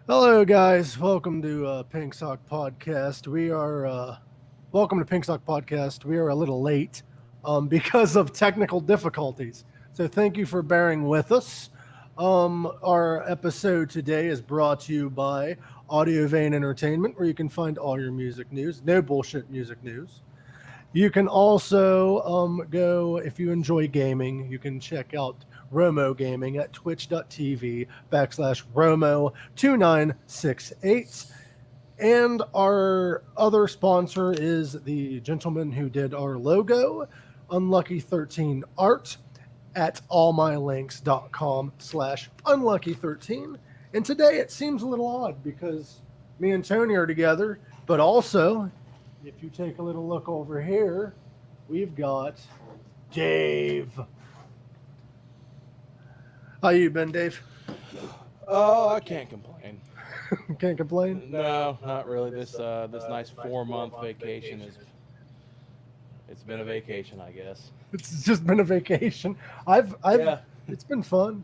Hello, guys. Welcome to Pink Sock Podcast. Welcome to Pink Sock Podcast. We are a little late because of technical difficulties. So thank you for bearing with us. Our episode today is brought to you by AudioVein Entertainment, where you can find all your music news. No bullshit music news. You can also go, if you enjoy gaming, you can check out Romo Gaming at twitch.tv/Romo2968. And our other sponsor is the gentleman who did our logo, Unlucky 13 Art, at allmylinks.com/unlucky13. And today it seems a little odd because me and Tony are together, but also if you take a little look over here, we've got Dave. How you been, Dave? Oh, I can't complain. Can't complain? No, not really. This nice 4-month vacation it's been a vacation, I guess. It's just been a vacation. Yeah. It's been fun.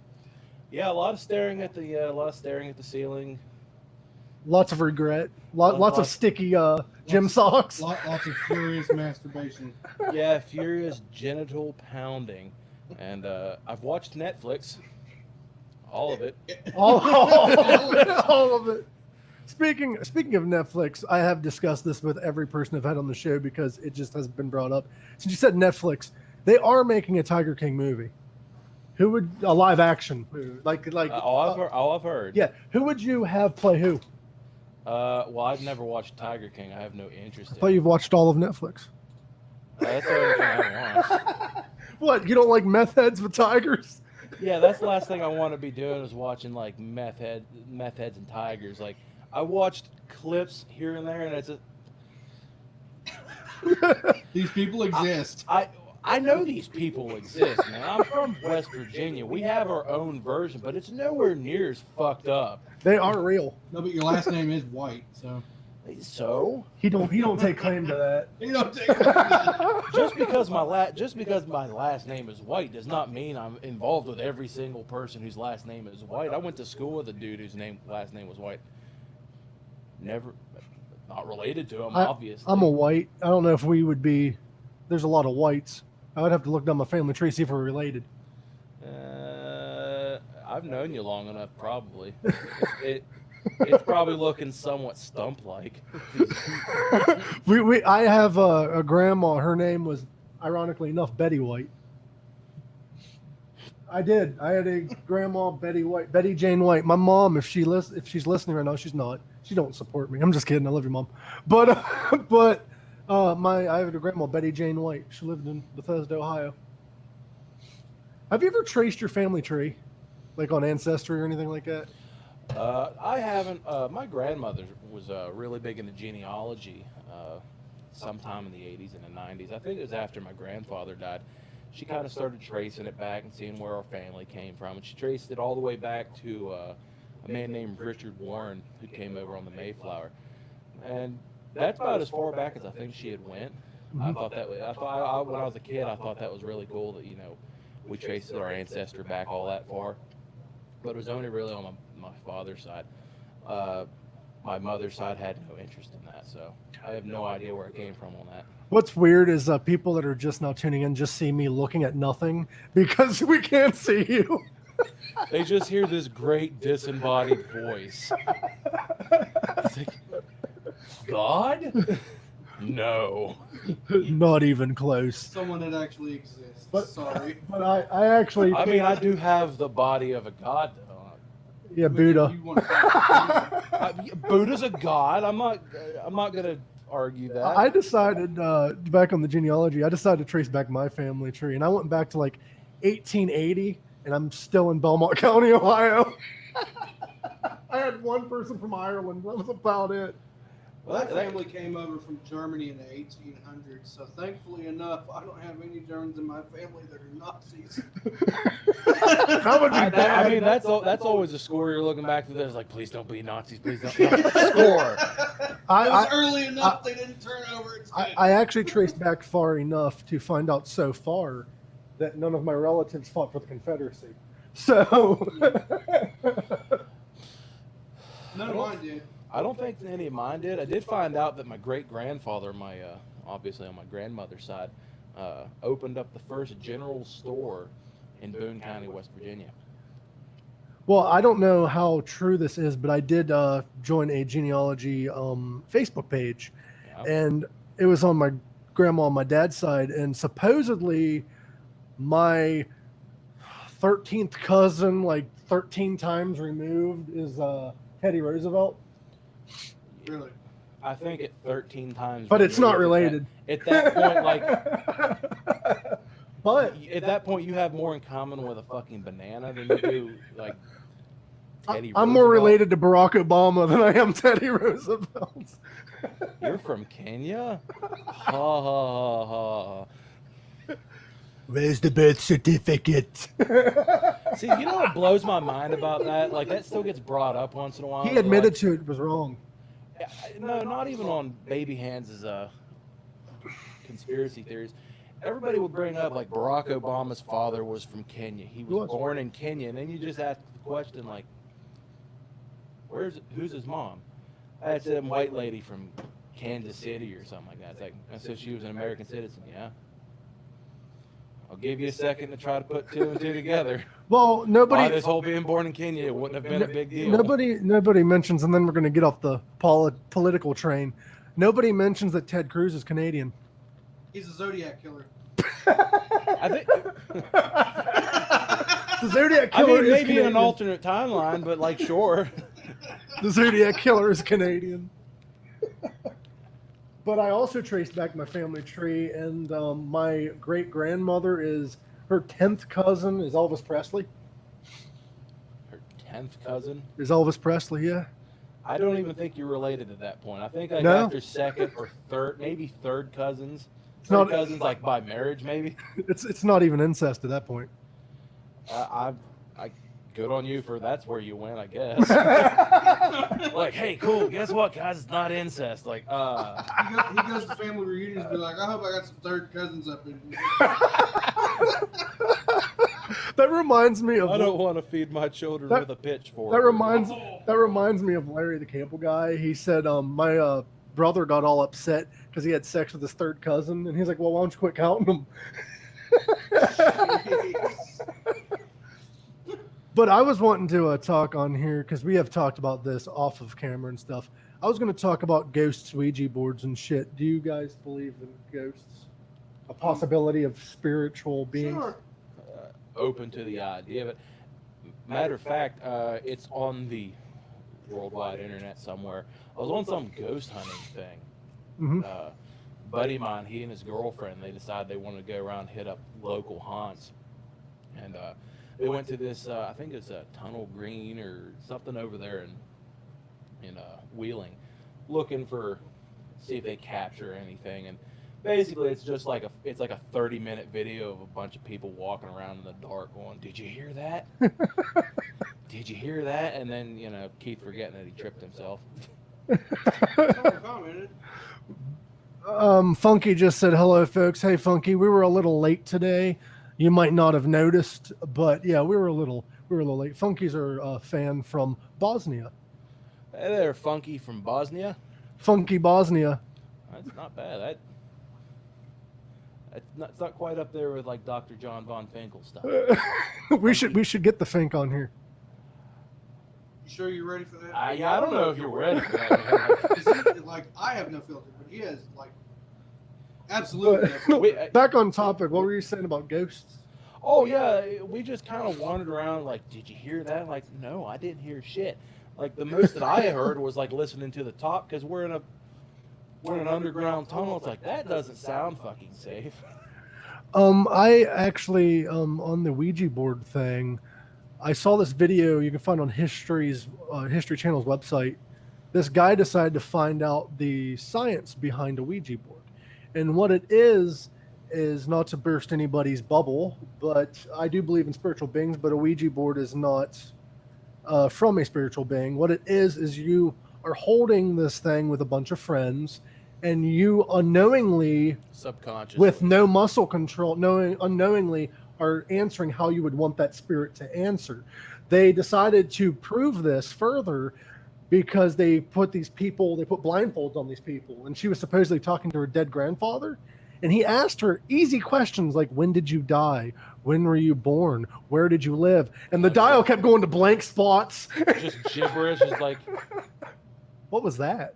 Yeah, a lot of staring at the ceiling. Lots of regret. Lots of sticky gym socks. Lots of furious masturbation. Yeah, furious genital pounding. And I've watched Netflix. All of it. all of it. Speaking of Netflix, I have discussed this with every person I've had on the show because it just has been brought up. Since you said Netflix, they are making a Tiger King movie. Who would a live action movie All I've heard. Yeah, who would you have play who? Well, I've never watched Tiger King. I have no interest I in thought it. you've watched all of Netflix. That's the only thing I haven't watched. What? You don't like meth heads with tigers? Yeah, that's the last thing I want to be doing is watching like meth heads and tigers. Like I watched clips here and there, and it's These people exist. I know these people exist, man. I'm from West Virginia. We have our own version, but it's nowhere near as fucked up. They are real. No, but your last name is White, so So He don't take claim to that. you don't take it. just because my last name is White does not mean I'm involved with every single person whose last name is White. I went to school with a dude whose last name was White. Not related to him, obviously. I'm a white. I don't know if we would be. There's a lot of whites. I would have to look down my family tree, see if we're related. I've known you long enough, probably. It's probably looking somewhat stump-like. I have a grandma. Her name was, ironically enough, Betty White. I did. I had a grandma, Betty Jane White. My mom, if she's listening right now, she's not. She don't support me. I'm just kidding. I love your mom. But I have a grandma, Betty Jane White. She lived in Bethesda, Ohio. Have you ever traced your family tree, like on Ancestry or anything like that? I haven't. My grandmother was really big into genealogy sometime in the 80s and the 90s. I think it was after my grandfather died. She kind of started tracing it back and seeing where our family came from. And she traced it all the way back to a man named Richard Warren who came over on the Mayflower. And that's about as far back as I think she had went. Mm-hmm. I thought when I was a kid, I thought that was really cool that, we traced our ancestor back all that far. But it was only really on my father's side. My mother's side had no interest in that, so I have no idea where it came from on that. What's weird is people that are just now tuning in just see me looking at nothing because we can't see you. They just hear this great disembodied voice. It's like, God? No. Not even close. Someone that actually exists. But- Sorry. But I actually. I mean, I do have the body of a god, though. Yeah, Buddha. You want to Buddha's a god. I'm not gonna argue that. I decided back on the genealogy. I decided to trace back my family tree, and I went back to like 1880, and I'm still in Belmont County, Ohio. I had one person from Ireland. That was about it. My family came over from Germany in the 1800s, so thankfully enough, I don't have any Germans in my family that are Nazis. That would be bad. I mean, that's always a score you're looking back to. There's like, please don't be Nazis. Please don't. Score. It was early enough they didn't turn over. It's good. I actually traced back far enough to find out so far that none of my relatives fought for the Confederacy. So None of mine did. I don't think any of mine did. I did find out that my great grandfather, obviously on my grandmother's side, opened up the first general store in Boone County, West Virginia. Well, I don't know how true this is, but I did join a genealogy Facebook page, Yeah. and it was on my grandma on my dad's side, and supposedly my 13th cousin, like 13 times removed, is Teddy Roosevelt. Really? I think at 13 times. But it's not related. At that point, like, but at that point, you have more in common with a fucking banana than you do, like, Teddy I'm more Roosevelt. related to Barack Obama than I am Teddy Roosevelt. You're from Kenya? Ha ha ha ha. Where's the birth certificate? See, you know what blows my mind about that? Like, that still gets brought up once in a while. He admitted like, to it was wrong. No, not even on Baby Hands' conspiracy theories. Everybody would bring up, like, Barack Obama's father was from Kenya. He was born in Kenya. And then you just ask the question, like, who's his mom? That's some white lady from Kansas City or something like that. It's like, so she was an American citizen, yeah? I'll give you a second to try to put two and two together. Well, nobody. Why this whole being born in Kenya, it wouldn't have been a big deal. Nobody mentions, and then we're going to get off the political train. Nobody mentions that Ted Cruz is Canadian. He's a Zodiac killer. I think. The Zodiac killer. I mean, is maybe in Canadian. an alternate timeline, but like, sure. The Zodiac killer is Canadian. But I also traced back my family tree, and my great grandmother is her 10th cousin is Elvis Presley. Her 10th cousin. Is Elvis Presley? Yeah. I don't even think you're related at that point. I think like No? after second or third, maybe third cousins. It's Third not- cousins like by marriage, maybe. It's not even incest at that point. I good on you for that's where you went, I guess. Like, hey, cool. Guess what, guys? It's not incest. Like, He goes to family reunions and be like, I hope I got some third cousins up in here. That reminds me of. I don't want to feed my children with a pitchfork. That reminds me of Larry the Cable Guy. He said, my brother got all upset because he had sex with his third cousin, and he's like, well, why don't you quit counting them? But I was wanting to talk on here because we have talked about this off of camera and stuff. I was going to talk about ghosts, Ouija boards, and shit. Do you guys believe in ghosts? A possibility of spiritual beings? Sure. Open to the idea of it. Matter of fact, it's on the worldwide internet somewhere. I was on some ghost hunting thing. Mm-hmm. Buddy of mine, he and his girlfriend, they decided they wanted to go around and hit up local haunts. And they went to this, I think it's a Tunnel Green or something over there in Wheeling, looking for, see if they capture anything. And basically, it's just like a 30-minute video of a bunch of people walking around in the dark going, did you hear that? Did you hear that? And then, Keith forgetting that he tripped himself. Someone commented. Funky just said, hello, folks. Hey, Funky, we were a little late today. You might not have noticed, but yeah, we were a little late. Funkies are a fan from Bosnia. Hey there, Funky from Bosnia. Funky Bosnia. That's not bad. It's not quite up there with like Dr. John Von Finkel stuff. we should get the Fink on here. You sure you're ready for that? I don't know if you're ready for that, man. Like, I have no filter, but he has, like, absolutely no filter. Wait, Back on topic, what were you saying about ghosts? oh yeah, we just kind of wandered around like, did you hear that? Like, no, I didn't hear shit. Like the most that I heard was like listening to the top because we're in an underground tunnel. It's like that doesn't sound fucking safe. I actually on the Ouija board thing, I saw this video you can find on History Channel's website. This guy decided to find out the science behind a Ouija board, and what it is not to burst anybody's bubble, but I do believe in spiritual beings. But a Ouija board is not from a spiritual being. What it is you are holding this thing with a bunch of friends, and you unknowingly, Subconscious. with no muscle control, unknowingly are answering how you would want that spirit to answer. They decided to prove this further because they put blindfolds on these people, and she was supposedly talking to her dead grandfather. And he asked her easy questions like, when did you die? When were you born? Where did you live? And the dial kept going to blank spots. Just gibberish. Just like, what was that?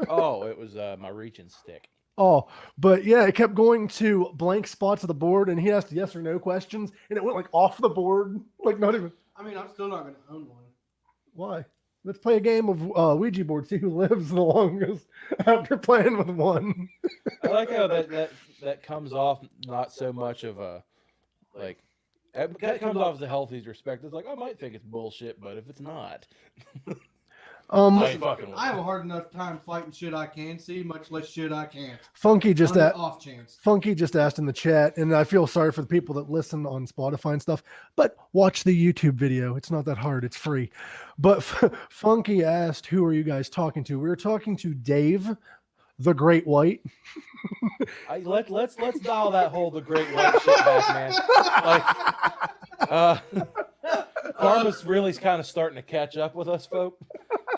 oh, it was my reaching stick. Oh, but yeah, it kept going to blank spots of the board, and he asked yes or no questions, and it went like off the board, like not even. I mean, I'm still not going to own one. Why? Let's play a game of Ouija board, see who lives the longest after playing with one. I like how that comes off not so much of a, like, that comes off as a healthy respect. It's like, I might think it's bullshit, but if it's not, I ain't fucking with I have it. a hard enough time fighting shit I can see, much less shit I can't. Funky just On the off chance. Funky just asked in the chat, and I feel sorry for the people that listen on Spotify and stuff, but watch the YouTube video. It's not that hard. It's free. But Funky asked, who are you guys talking to? We were talking to Dave, the Great White. Let's dial that whole the Great White shit back, man. Like, karma's really kind of starting to catch up with us, folk.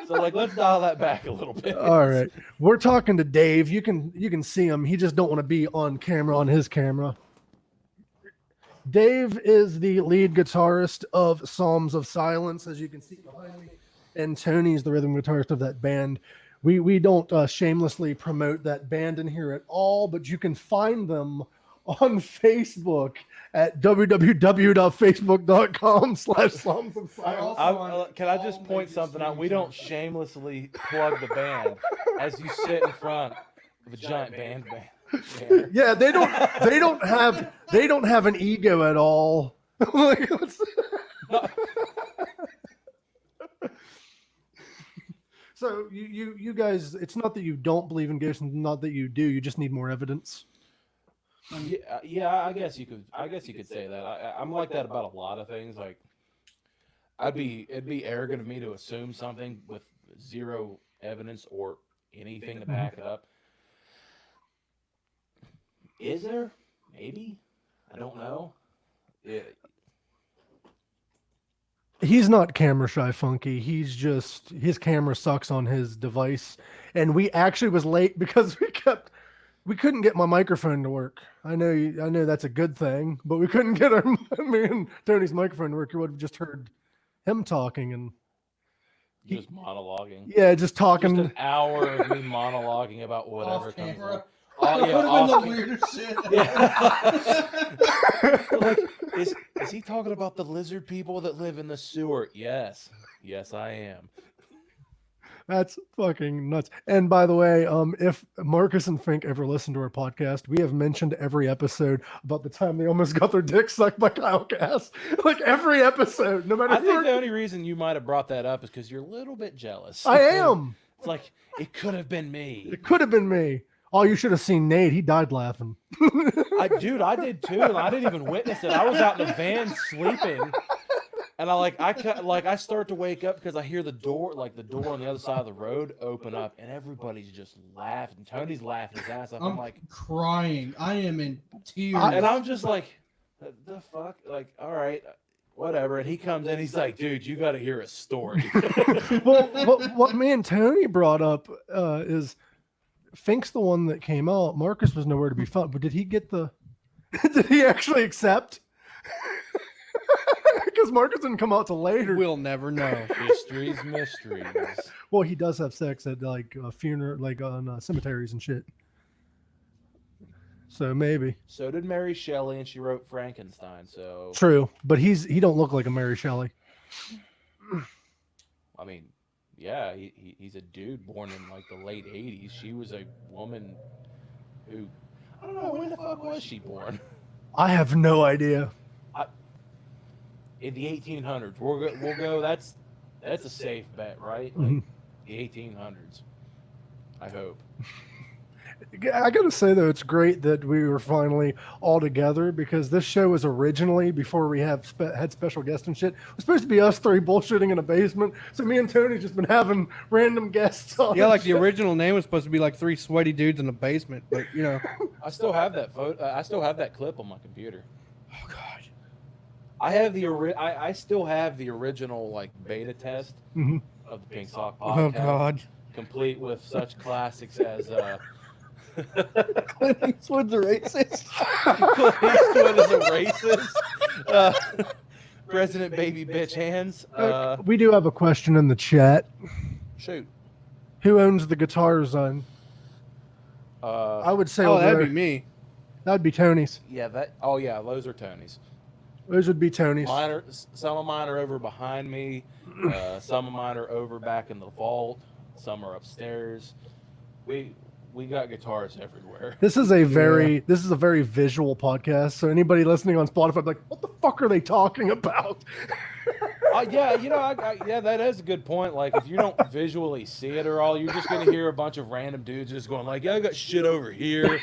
So, like, let's dial that back a little bit. All right, we're talking to Dave. You can see him. He just don't want to be on camera on his camera. Dave is the lead guitarist of Psalms of Silence, as you can see behind me, and Tony's the rhythm guitarist of that band. We don't shamelessly promote that band in here at all, but you can find them on Facebook at www.facebook.com/Psalms of Silence. Can I just point something out? We don't shamelessly plug the band as you sit in front of a giant band. Yeah, they don't have an ego at all. So you guys, it's not that you don't believe in ghosts, not that you do. You just need more evidence. Yeah, I guess you could say that. I'm like that about a lot of things. Like, it'd be arrogant of me to assume something with zero evidence or anything to back it up. Is there? Maybe. I don't know. Yeah. He's not camera shy, Funky. He's just, his camera sucks on his device. And we actually was late because we couldn't get my microphone to work. I know that's a good thing, but we couldn't get me and Tony's microphone to work. You would have just heard him talking and just monologuing. Yeah, just talking. Just an hour of me monologuing about whatever Off comes camera. up. Oh yeah, That off would have been the weirdest shit. Yeah. Like, is he talking about the lizard people that live in the sewer? Yes, I am. That's fucking nuts. And by the way, if Marcus and Fink ever listen to our podcast, we have mentioned every episode about the time they almost got their dick sucked by Kyle Cass. Like every episode, no matter. I think the only reason you might have brought that up is because you're a little bit jealous. I am. It's like, it could have been me. It could have been me. Oh, you should have seen Nate. He died laughing. I did too, and I didn't even witness it. I was out in the van sleeping, and I start to wake up because I hear the door on the other side of the road open up, and everybody's just laughing. Tony's laughing his ass off. I'm like crying. I am in tears. And I'm just like, the fuck? Like, all right, whatever. And he comes in, he's like, dude, you got to hear a story. Well, what me and Tony brought up is Fink's the one that came out. Marcus was nowhere to be found, but did he get did he actually accept? Because Marcus didn't come out till later. We'll never know. Mysteries. Well, he does have sex at like a funeral, like on cemeteries and shit. So maybe. So did Mary Shelley, and she wrote Frankenstein. So true, but he don't look like a Mary Shelley. I mean, yeah, he's a dude born in like the late '80s. She was a woman who, I don't know, when the fuck was she born? I have no idea. In the 1800s. We'll go. That's a safe bet, right? Like, Mm-hmm. The 1800s. I hope. I gotta say though, it's great that we were finally all together because this show was originally, before we had special guests and shit, it was supposed to be us three bullshitting in a basement. So me and Tony just been having random guests on. Yeah, like the original name was supposed to be like three sweaty dudes in a basement, but you know. I still have that photo. I still have that clip on my computer. Oh god. I have I still have the original like beta test. Mm-hmm. of the Pink Sock Oh podcast, God. complete with such classics as Clint Eastwood's a racist. Clint Eastwood is a racist. President Baby Bitch Hands. We do have a question in the chat. Shoot. Who owns the Guitar Zone? I would say Oh, over that'd there. be me. That'd be Tony's. Yeah, that. Oh yeah, those are Tony's. Those would be Tony's. Some of mine are over behind me. Some of mine are over back in the vault. Some are upstairs. We got guitars everywhere. This is a very visual podcast. So anybody listening on Spotify, like, what the fuck are they talking about? Yeah, you know, yeah, that is a good point. Like, if you don't visually see it or all, you're just gonna hear a bunch of random dudes just going like, "Yeah, I got shit over here,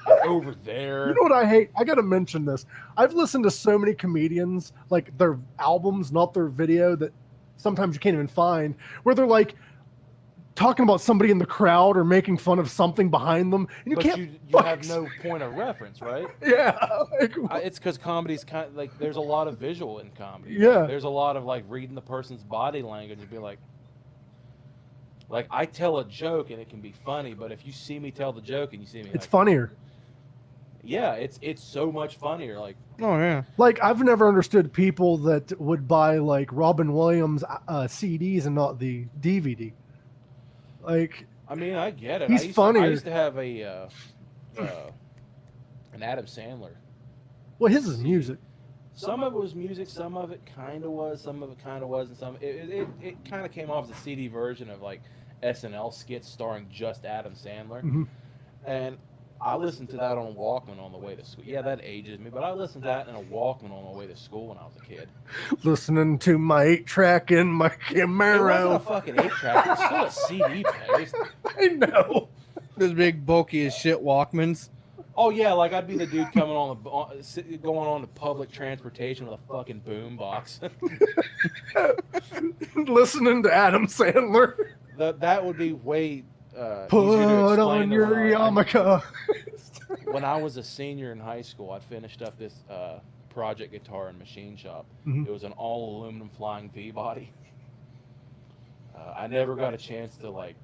and over there." You know what I hate? I gotta mention this. I've listened to so many comedians, like their albums, not their video, that sometimes you can't even find, where they're like talking about somebody in the crowd or making fun of something behind them, and you But can't. you have no point of reference, right? Yeah. Like, It's because comedy's kind of like there's a lot of visual in comedy. Yeah. Like, there's a lot of like reading the person's body language and be like I tell a joke and it can be funny, but if you see me tell the joke and you see me, it's like, funnier. yeah, it's so much funnier. Like, Oh yeah. Like, I've never understood people that would buy like Robin Williams CDs and not the DVD. Like, I mean, I get it. He's I funnier. used to have an Adam Sandler. well, his is music. Some of it was music, some of it kind of was, some of it kind of wasn't. It kind of came off as a CD version of like SNL skits starring just Adam Sandler, and I listened to that on Walkman on the way to school. Yeah, that ages me, but I listened to that in a Walkman on the way to school when I was a kid. Listening to my 8-track in my It wasn't a Camaro. fucking 8-track. It was still a CD player. I know. Those big bulky as shit Walkmans. Oh yeah, like I'd be the dude coming going on to public transportation with a fucking boom box. Listening to Adam Sandler. That would be way easier to Put explain on than your yarmulke. When I was a senior in high school, I finished up this project guitar and machine shop. Mhm. It was an all aluminum flying V body. I never got a chance to like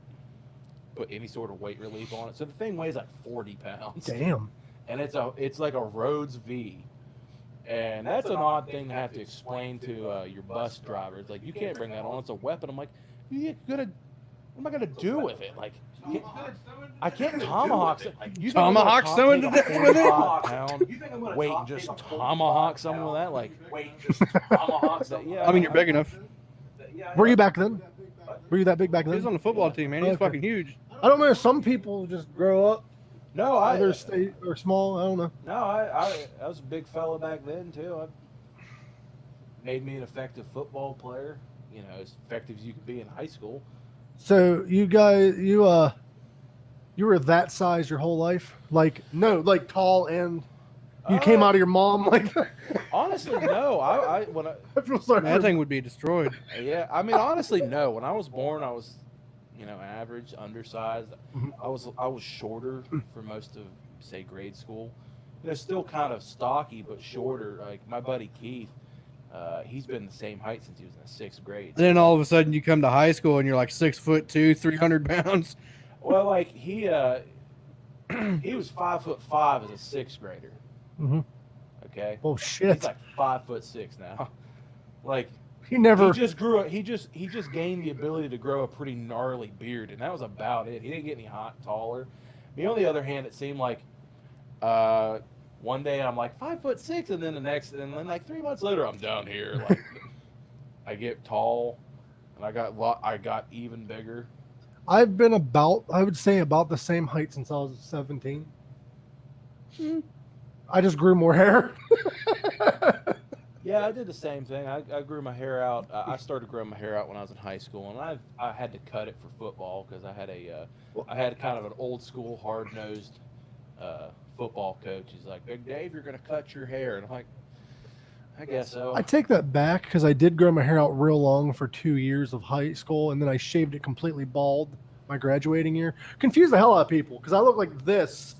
put any sort of weight relief on it. So the thing weighs like 40 pounds. Damn. And it's like a Rhodes V. And that's an odd thing to have to explain to your bus driver. It's like, you can't bring that on. It's a weapon. I'm like, what am I gonna do with it? Like, I can't tomahawk. You think I'm gonna Tomahawk someone to take a death with it? 45-pound weight and just tomahawk someone with that? Like, yeah. I mean, you're big enough. Were you back then? Were you that big back He was on then? the football team, man. He's Okay. fucking huge. I don't know. Some people just grow up. No, Others stay or small. I don't know. I was a big fella back then too. Made me an effective football player. You know, as effective as you could be in high school. So you guys, you were that size your whole life? Like, no, like tall, and you came out of your mom like that? Honestly, no. I feel sorry. Man, that thing would be destroyed. yeah. I mean, honestly, no. When I was born, I was, average, undersized. Mhm. I was shorter for most of, say, grade school. Still kind of stocky, but shorter. Like my buddy Keith, he's been the same height since he was in the 6th grade. Then all of a sudden you come to high school and you're like 6'2", 300 pounds. Well, like he was 5'5" as a 6th grader. Mm-hmm. Okay. Oh He's shit! like 5'6" now. Like He never. he just grew. He just gained the ability to grow a pretty gnarly beard, and that was about it. He didn't get any taller. Me, on the other hand, it seemed like one day I'm like 5'6", and then then like 3 months later I'm down here. Like I get tall, and I got even bigger. I've been I would say about the same height since I was 17. I just grew more hair. Yeah, I did the same thing. I grew my hair out. I started growing my hair out when I was in high school, and I had to cut it for football because I had kind of an old school, hard nosed football coach. He's like, "Big Dave, you're gonna cut your hair," and I'm like, "I guess so." I take that back because I did grow my hair out real long for 2 years of high school, and then I shaved it completely bald my graduating year. Confused the hell out of people because I look like this,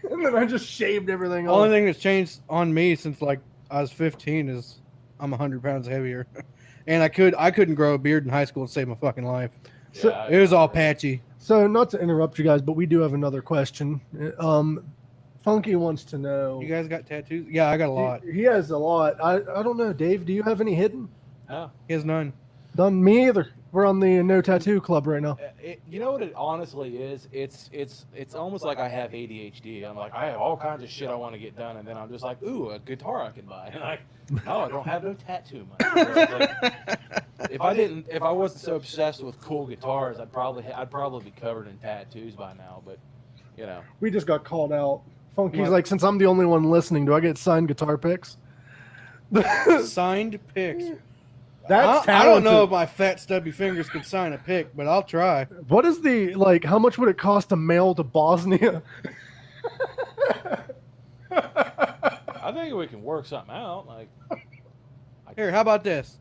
and then I just shaved everything The off. only thing that's changed on me since like I was 15 is I'm 100 pounds heavier. and I couldn't grow a beard in high school to save my fucking life. So- Yeah, It was all patchy. So, not to interrupt you guys, but we do have another question. Funky wants to know. You guys got tattoos? Yeah, I got a lot. He has a lot. I don't know, Dave. Do you have any hidden? No. He has none. Done me either. We're on the no tattoo club right now. You know what it honestly is? It's almost like I have ADHD. I'm like, I have all kinds of shit I want to get done, and then I'm just like, ooh, a guitar I can buy. And like, no, I don't have no tattoo money. So it's like, if I wasn't so obsessed with cool guitars, I'd probably be covered in tattoos by now. But you know, We just got called out. Funky's What? like, since I'm the only one listening, do I get signed guitar picks? Signed pics. That's I don't know talented. if my fat stubby fingers could sign a pic, but I'll try. What is the how much would it cost to mail to Bosnia? I think we can work something out. Like, Here, how about this?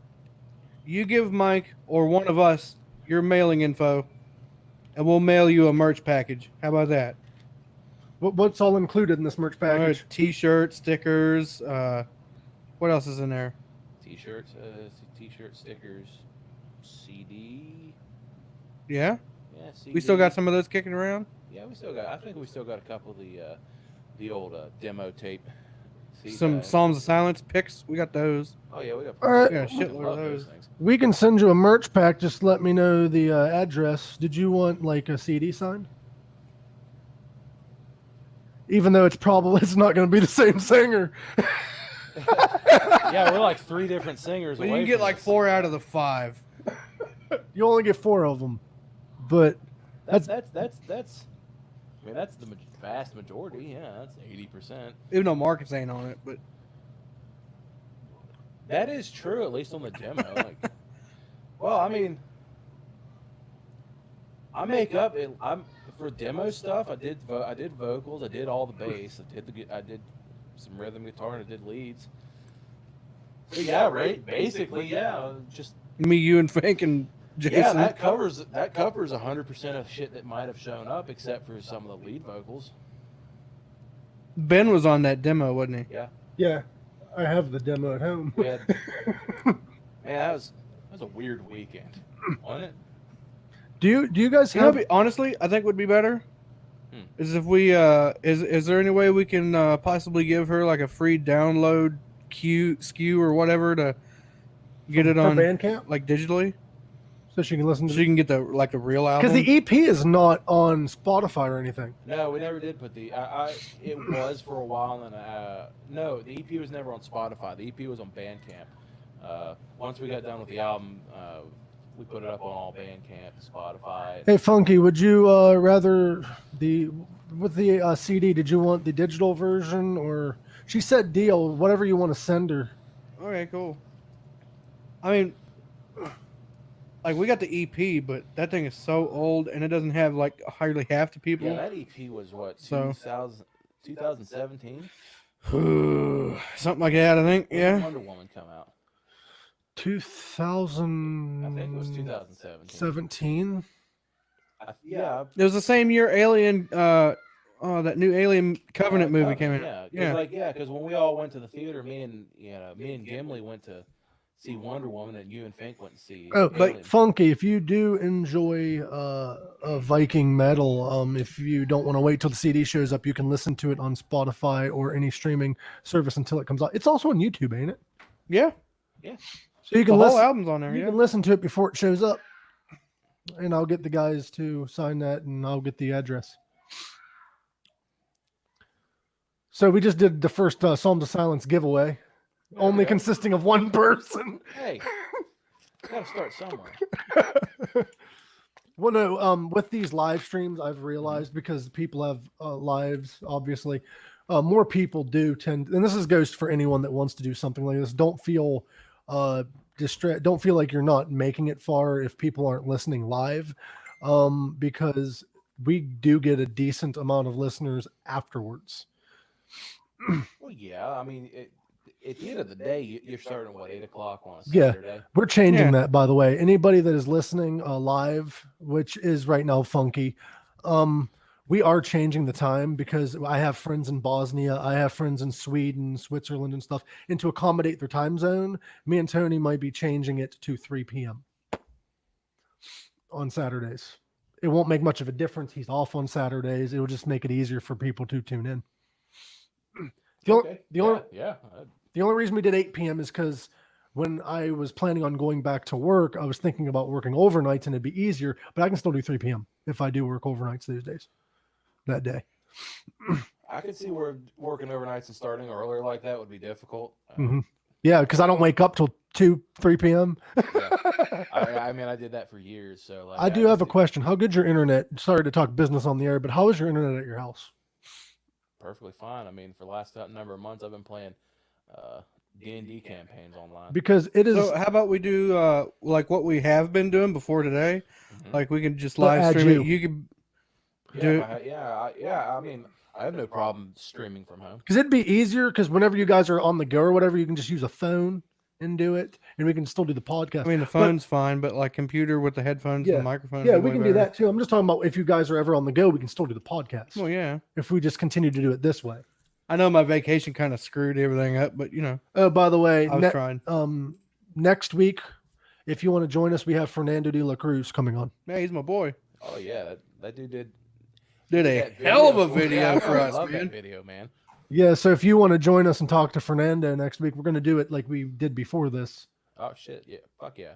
You give Mike or one of us your mailing info, and we'll mail you a merch package. How about that? What's all included in this merch package? T-shirts, stickers. What else is in there? t-shirts, stickers, CD. Yeah, Yeah, CD. we still got some of those kicking around. Yeah, we still got. I think we still got a couple of the old demo tape. Some Psalms of Silence pics. We got those. Oh yeah, we got. All right. Yeah, I shitload love of those. things. We can send you a merch pack. Just let me know the address. Did you want like a CD signed? Even though it's not going to be the same singer. Yeah, we're like 3 different singers. Well, you away can get from like this. 4 out of the 5. You only get 4 of them, but That's. I mean, that's the vast majority. Yeah, that's 80%. Even though Marcus ain't on it, but That is true, at least on the demo. Like, well, I mean, I make up. I'm for demo stuff. I did vocals. I did all the bass. I did some rhythm guitar, and I did leads. So yeah, right. Basically, yeah. Just me, you, and Frank and Jason. yeah, that covers 100% of shit that might have shown up, except for some of the lead vocals. Ben was on that demo, wasn't he? Yeah, yeah, I have the demo at home. we had. Man, that was a weird weekend, wasn't it? Do you guys You know, have? honestly, I think would be better Hmm. is if we is there any way we can possibly give her like a free download SKU or whatever to get it for on Bandcamp, like digitally, so she can listen so to. you can get the real album? Because the EP is not on Spotify or anything. No, we never did put the. It was for a while, and no, the EP was never on Spotify. The EP was on Bandcamp. Once we got done with the album, we put it up on all Bandcamp, Spotify. Hey, Funky, would you rather with the CD? Did you want the digital version, or she said deal? Whatever you want to send her. Okay, cool. I mean, like we got the EP, but that thing is so old and it doesn't have like hardly half the people. Yeah, that EP was what, So- 2017? Something like that, I think. When did Yeah. Wonder Woman come out? 2017. I think it was 2017. 17. Yeah. It was the same year Alien. That new Alien Covenant movie came out. Yeah. Because when we all went to the theater, me and Gimli went to see Wonder Woman, and you and Fink went to see. Oh, Alien. but Funky, if you do enjoy Viking metal, if you don't want to wait till the CD shows up, you can listen to it on Spotify or any streaming service until it comes out. It's also on YouTube, ain't it? Yeah. So you The can whole listen. album's on there. You Yeah. can listen to it before it shows up, and I'll get the guys to sign that, and I'll get the address. So we just did the first Psalms of Silence giveaway, only Okay. consisting of one person. Hey, gotta start somewhere. Well, no, with these live streams, I've realized because people have lives, obviously, more people do tend, and this goes for anyone that wants to do something like this. Don't feel don't feel like you're not making it far if people aren't listening live, because we do get a decent amount of listeners afterwards. Well, yeah. I mean, at the end of the day, you're starting at what, 8:00 on a Yeah. Saturday. We're changing Yeah. that, by the way. Anybody that is listening live, which is right now Funky, we are changing the time because I have friends in Bosnia, I have friends in Sweden, Switzerland, and stuff. And to accommodate their time zone, me and Tony might be changing it to 3 p.m. on Saturdays. It won't make much of a difference. He's off on Saturdays. It will just make it easier for people to tune in. The only reason we did 8 p.m. is because when I was planning on going back to work, I was thinking about working overnights and it'd be easier, but I can still do 3 p.m. if I do work overnights these days, that day. I could see where working overnights and starting earlier like that would be difficult. Yeah, because I don't wake up till 3 p.m. Yeah. I mean, I did that for years. So like, I do have a question. How good's your internet? Sorry to talk business on the air, but how is your internet at your house? Perfectly fine. I mean, for the last number of months, I've been playing D&D campaigns online. Because it is. So how about we do like what we have been doing before today? Like we can just We'll live add stream you. it. You could I mean, I have no problem streaming from home. Because it'd be easier because whenever you guys are on the go or whatever, you can just use a phone and do it, and we can still do the podcast. I mean, the phone's fine, but like computer with the headphones and the microphone. Yeah, we can do that too. I'm just talking about if you guys are ever on the go, we can still do the podcast. Well, yeah. If we just continue to do it this way. I know my vacation kind of screwed everything up, but you know. Oh, by the way, I was trying. Next week, if you want to join us, we have Fernando de la Cruz coming on. Yeah, he's my boy. Oh yeah, that dude did a hell of a video for us, love man. that video, man. Yeah, so if you want to join us and talk to Fernando next week, we're going to do it like we did before this. Oh shit, yeah, fuck yeah.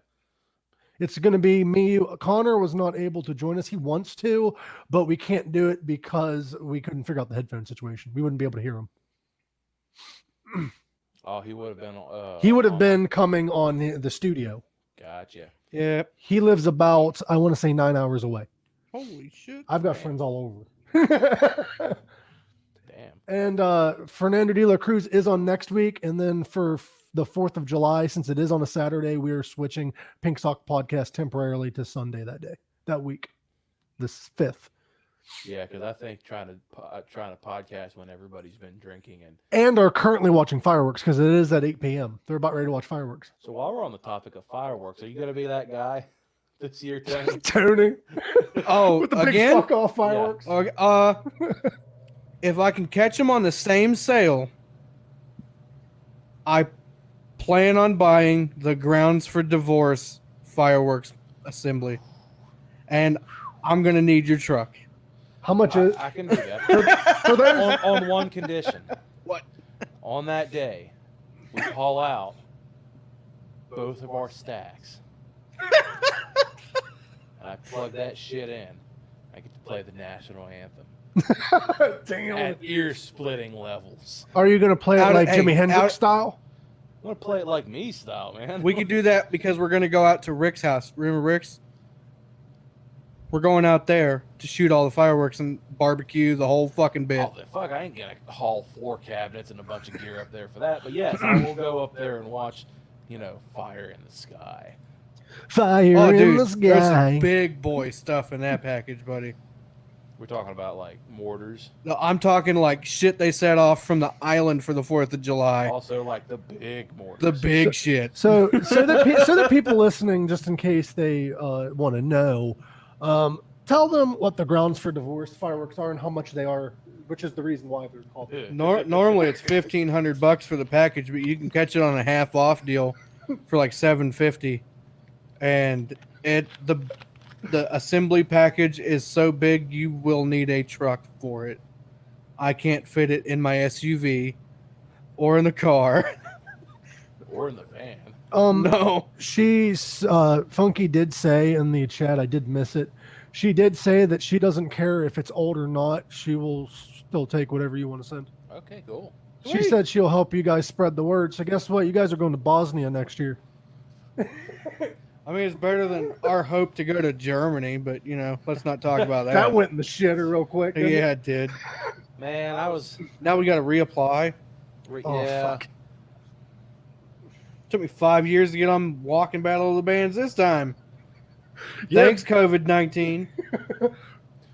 It's going to be me. Connor was not able to join us. He wants to, but we can't do it because we couldn't figure out the headphone situation. We wouldn't be able to hear him. Oh, he would have been. He would have been coming on the studio. Gotcha. Yeah. He lives about, I want to say 9 hours away. Holy shit. I've got friends all over. Damn. And Fernando de la Cruz is on next week. And then for the 4th of July, since it is on a Saturday, we're switching Pink Sock Podcast temporarily to Sunday that week, this 5th. Yeah, because I think trying to podcast when everybody's been drinking and are currently watching fireworks because it is at 8 p.m. They're about ready to watch fireworks. So while we're on the topic of fireworks, are you going to be that guy this year, Tony? Tony. Oh, with the again? big fuck off fireworks. Yeah. If I can catch them on the same sale, I plan on buying the Grounds for Divorce fireworks assembly, and I'm gonna need your truck. How much is? I can do that for those? on one condition. What? On that day, we haul out both of our stacks. And I plug that shit in. I get to play the national anthem. Damn. At ear-splitting levels. Are you going to play it like Jimi Hendrix style? I'm going to play it like me style, man. We could do that because we're going to go out to Rick's house. Remember Rick's? We're going out there to shoot all the fireworks and barbecue the whole fucking bit. Oh, fuck, I ain't going to haul 4 cabinets and a bunch of gear up there for that. But yes, I will go up there and watch, fire in the sky. Fire in the sky. There's some big boy stuff in that package, buddy. We're talking about, like, mortars. No, I'm talking like shit they set off from the island for the 4th of July. Also, like, the big mortars. The big shit. So that people listening, just in case they want to know, tell them what the Grounds for Divorce fireworks are and how much they are, which is the reason why they're called. Normally it's $1,500 for the package, but you can catch it on a half off deal for like $750, and the assembly package is so big you will need a truck for it. I can't fit it in my SUV or in the car or in the van. No. She's Funky did say in the chat, I did miss it. She did say that she doesn't care if it's old or not. She will still take whatever you want to send. Okay, cool. She said she'll help you guys spread the word. So guess what? You guys are going to Bosnia next year. I mean, it's better than our hope to go to Germany, but let's not talk about that. That went in the shitter real quick. Yeah, it did. Man, Now we got to reapply. Fuck. Took me 5 years to get on Walking Battle of the Bands this time. Yeah. Thanks, COVID-19.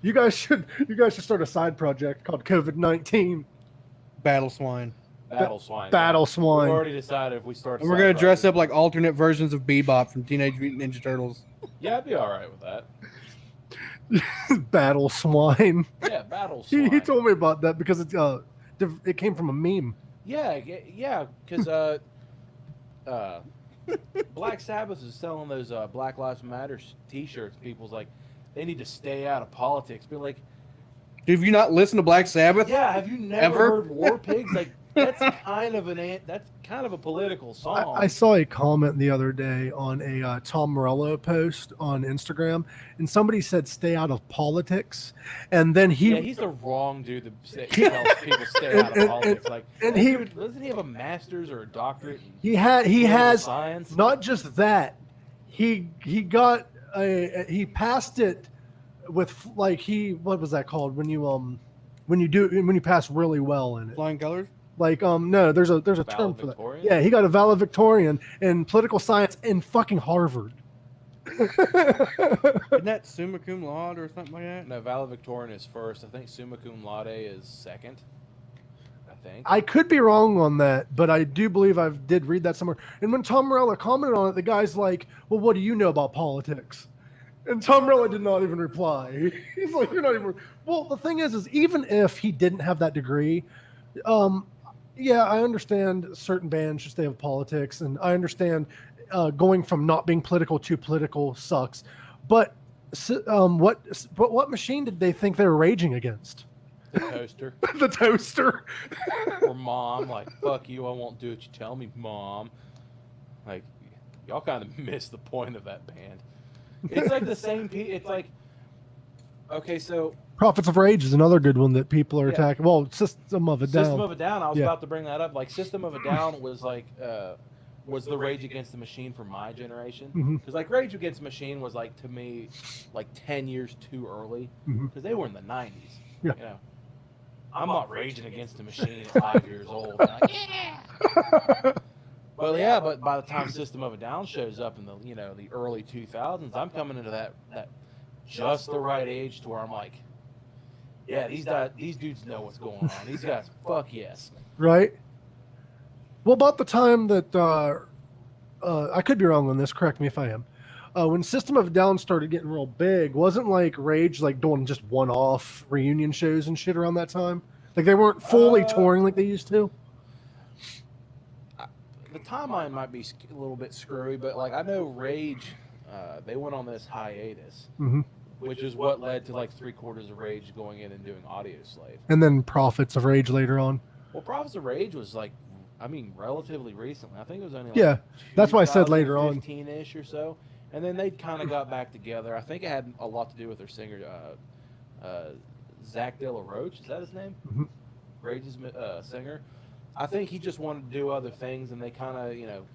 You guys should start a side project called COVID-19. Battle Swine. Battle Swine. Battle Swine. We've already decided if we start. And we're going to dress up like alternate versions of Bebop from Teenage Mutant Ninja Turtles. Yeah, I'd be all right with that. Battle swine. Yeah, battle He swine. told me about that because it came from a meme. Yeah, because uh, Black Sabbath is selling those Black Lives Matter T-shirts. People's like, they need to stay out of politics. Be like, Have you not listened to Black Sabbath? yeah, have you never Ever? heard War Pigs? Like, that's kind of a political song. I saw a comment the other day on a Tom Morello post on Instagram, and somebody said "stay out of politics," and then Yeah, he's the wrong dude that tells people stay out of politics. Like, and that he- dude, doesn't he have a master's or a doctorate in he political has science? not just that, he got he passed it with like what was that called when you pass really well in it. Flying colors? Like no, there's a term for that. Valedictorian? Yeah, he got a valedictorian in political science in fucking Harvard. Isn't that summa cum laude or something like that? No, valedictorian is first. I think summa cum laude is second. I think. I could be wrong on that, but I do believe I did read that somewhere. And when Tom Morello commented on it, the guy's like, "Well, what do you know about politics?" And Tom Morello did not even reply. He's like, "You're not even." Well, the thing is even if he didn't have that degree, yeah, I understand certain bands should stay out of politics, and I understand going from not being political to political sucks. But what machine did they think they were raging against? The toaster. The toaster. Or mom, like, fuck you, I won't do what you tell me, mom. Like, y'all kind of missed the point of that band. It's like the same it's like, okay, so Prophets of Rage is another good one that people are Yeah. attacking. Well, System of a Down. System of a Down, I was Yeah. about to bring that up. Like, System of a Down was like, was the Rage Against the Machine for my generation. Mhm. Because, like, Rage Against the Machine was, like, to me, like, 10 years too early. Mhm. Because they were in the 90s. Yeah. You know? I'm not raging against the machine at 5 years old. Like, yeah! Well, yeah, but by the time System of a Down shows up in the early 2000s, I'm coming into that just the right age to where I'm like, yeah, these dudes know what's going on. These guys, fuck yes. Right. Well, about the time that I could be wrong on this. Correct me if I am. When System of a Down started getting real big, wasn't like Rage like doing just one-off reunion shows and shit around that time? Like they weren't fully touring like they used to. The timeline might be a little bit screwy, but like I know Rage, they went on this hiatus, Mm-hmm. which is what led to like 3/4 of Rage going in and doing Audio Slave. And then Prophets of Rage later on. Well, Prophets of Rage was like, I mean, relatively recently. I think it was only like Yeah, that's why I said later on. 15-ish or so. And then they kind of got back together. I think it had a lot to do with their singer, Zach De La Roche. Is that his name? Mhm. Rage's singer. I think he just wanted to do other things, and they kind of,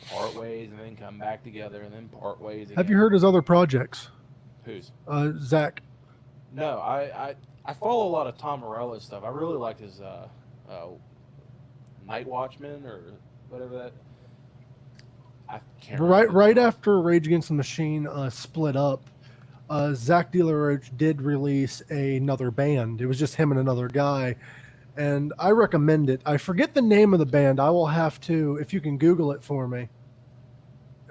part ways and then come back together and then part ways again. Have you heard his other projects? Whose? Zach. No, I follow a lot of Tom Morello stuff. I really liked his Night Watchman or whatever that. I can't remember. Right after Rage Against the Machine split up, Zach De La Roche did release another band. It was just him and another guy, and I recommend it. I forget the name of the band. I will have to, if you can Google it for me.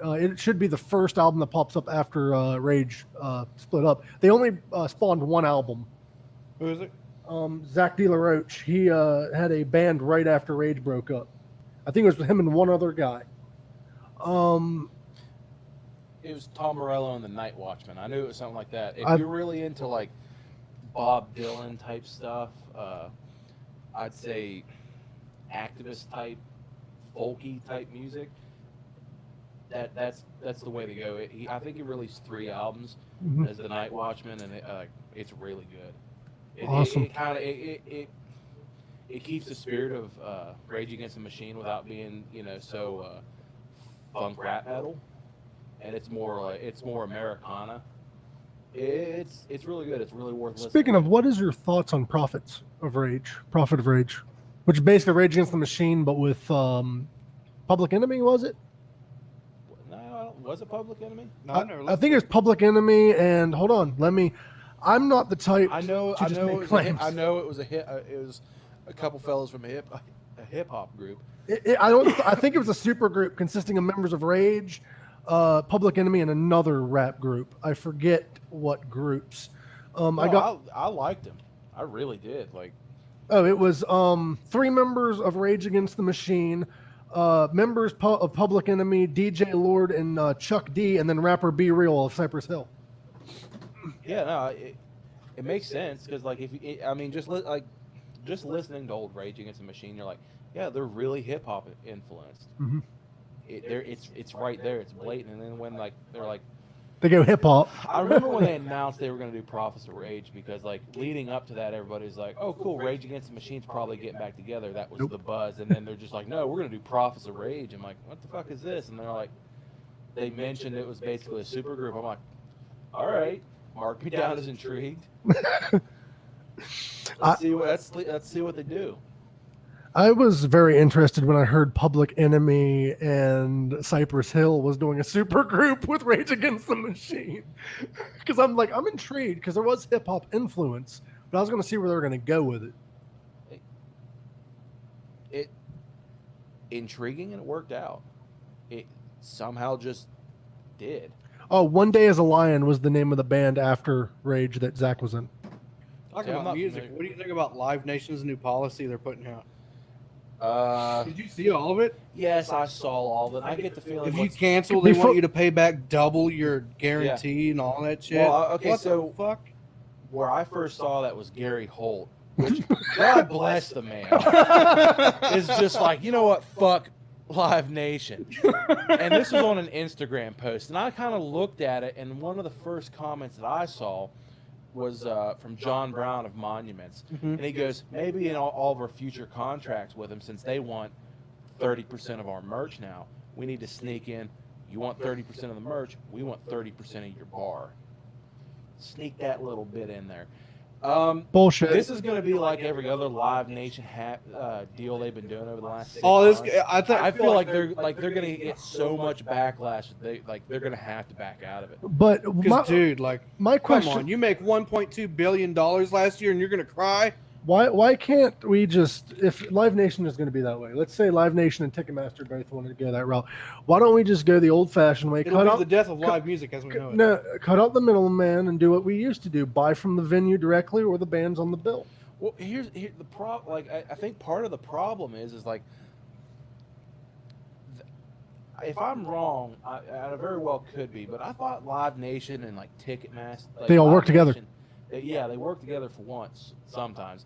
It should be the first album that pops up after Rage split up. They only spawned one album. Who is it? Zach De La Roche. He had a band right after Rage broke up. I think it was him and one other guy. It was Tom Morello and the Night Watchman. I knew it was something like that. If I've- you're really into like Bob Dylan type stuff, I'd say activist type, folky type music. That's the way to go. I think he released 3 albums Mhm. as the Night Watchman, and it's really good. Awesome. It keeps the spirit of Rage Against the Machine without being so funk rap metal, and it's more Americana. It's really good. It's really worth listening. Speaking of, what is your thoughts on Prophet of Rage, which is basically Rage Against the Machine, but with Public Enemy, was it? No, was it Public Enemy? No, I think it was Public Enemy, and hold on, I'm not the type I know to just it make was claims. I know it was a hit. It was a couple fellas from a hip hop group. I think it was a super group consisting of members of Rage, Public Enemy, and another rap group. I forget what groups. I liked him. I really did. Like, it was 3 members of Rage Against the Machine, members of Public Enemy, DJ Lord, and Chuck D, and then rapper Be Real of Cypress Hill. yeah, no, it makes sense because like I mean, just listening to old Rage Against the Machine, you're like, yeah, they're really hip hop influenced. Mm-hmm. It's right there. It's blatant. And then when like they're like, They go hip hop. I remember when they announced they were going to do Prophets of Rage because like leading up to that, everybody's like, oh cool, Rage Against the Machine's probably getting back together. That was the buzz. And then they're just like, no, we're going to do Prophets of Rage. I'm like, what the fuck is this? And they're like, they mentioned it was basically a super group. I'm like, all right, mark me down as intrigued. Let's see what they do. I was very interested when I heard Public Enemy and Cypress Hill was doing a super group with Rage Against the Machine. Because I'm like, I'm intrigued because there was hip hop influence, but I was going to see where they were going to go with it. It intriguing and it worked out. It somehow just did. Oh, One Day as a Lion was the name of the band after Rage that Zach was in. Talking about music, what do you think about Live Nation's new policy they're putting out? Did you see all of it? Yes, I saw all of it. I get the feeling if you cancel, they want you to pay back double your guarantee and all that shit. Well, okay, what so the fuck? Where I first saw that was Gary Holt, which God bless the man. Is just like, you know what? Fuck Live Nation. And this was on an Instagram post, and I kind of looked at it, and one of the first comments that I saw was from John Brown of Monuments. And he goes, maybe in all of our future contracts with them, since they want 30% of our merch now, we need to sneak in, you want 30% of the merch, we want 30% of your bar. Sneak that little bit in there. Bullshit. This is going to be like every other Live Nation deal they've been doing over the last 6 Oh, months. I feel like they're going to get so much backlash that they're going to have to back out of it. But dude, like, my question, come on, you make $1.2 billion last year and you're going to cry? why can't we just, if Live Nation is going to be that way, let's say Live Nation and Ticketmaster both wanted to go that route, why don't we just go the old-fashioned way? It'll be the death of live music as we know it. No, cut out the middleman and do what we used to do: buy from the venue directly or the band's on the bill. Well, here's the problem. Like, I think part of the problem is like, if I'm wrong, I very well could be, but I thought Live Nation and like Ticketmaster, like, they all Live work together. Nation, they work together for once sometimes,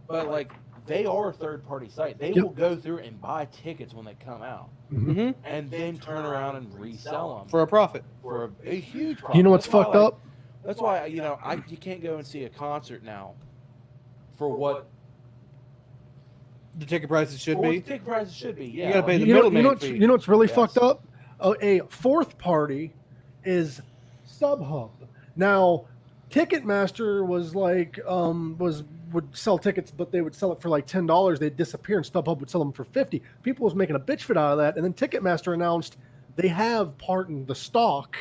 but like they are a third-party site. They will go through and buy tickets when they come out, and then turn around and resell them for a profit, for a huge profit. You know what's fucked up? That's why you can't go and see a concert now for what the ticket prices should be. The ticket prices should be. Yeah, you got to pay the middleman fee. You know what's really fucked up? A fourth party is StubHub. Now, Ticketmaster was like would sell tickets, but they would sell it for like $10. They'd disappear, and StubHub would sell them for $50. People was making a bitch fit out of that, and then Ticketmaster announced they have part in the stock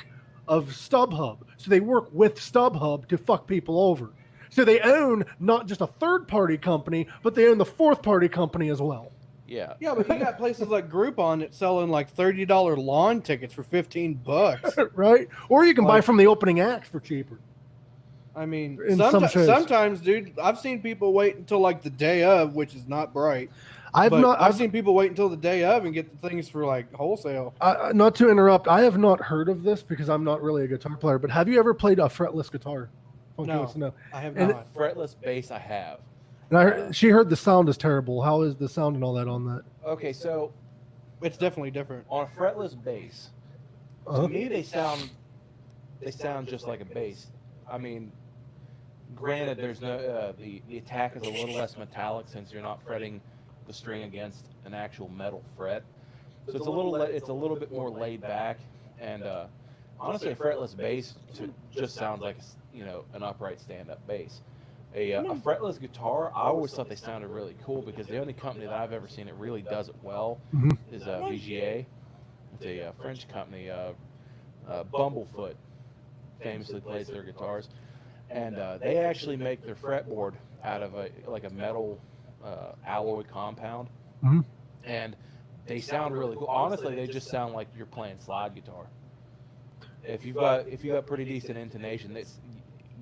of StubHub, so they work with StubHub to fuck people over. So they own not just a third-party company, but they own the fourth-party company as well. Yeah. Yeah, but you got places like Groupon that's selling like $30 lawn tickets for $15, right? Or you can buy from the opening act for cheaper. I mean, sometimes, dude, I've seen people wait until like the day of, which is not bright. I've seen people wait until the day of and get the things for like wholesale. Not to interrupt, I have not heard of this because I'm not really a guitar player. But have you ever played a fretless guitar? No, I have not. Fretless bass, I have. And she heard the sound is terrible. How is the sound and all that on that? Okay, so it's definitely different on a fretless bass. To me, they sound just like a bass. I mean, granted, there's no the attack is a little less metallic since you're not fretting the string against an actual metal fret, so it's a little bit more laid back. And honestly, a fretless bass just sounds like an upright stand-up bass. A fretless guitar, I always thought they sounded really cool because the only company that I've ever seen that really does it well is VGA. It's a French company. Bumblefoot famously plays their guitars, and they actually make their fretboard out of a metal alloy compound, and they sound really cool. Honestly, they just sound like you're playing slide guitar. If you've got pretty decent intonation,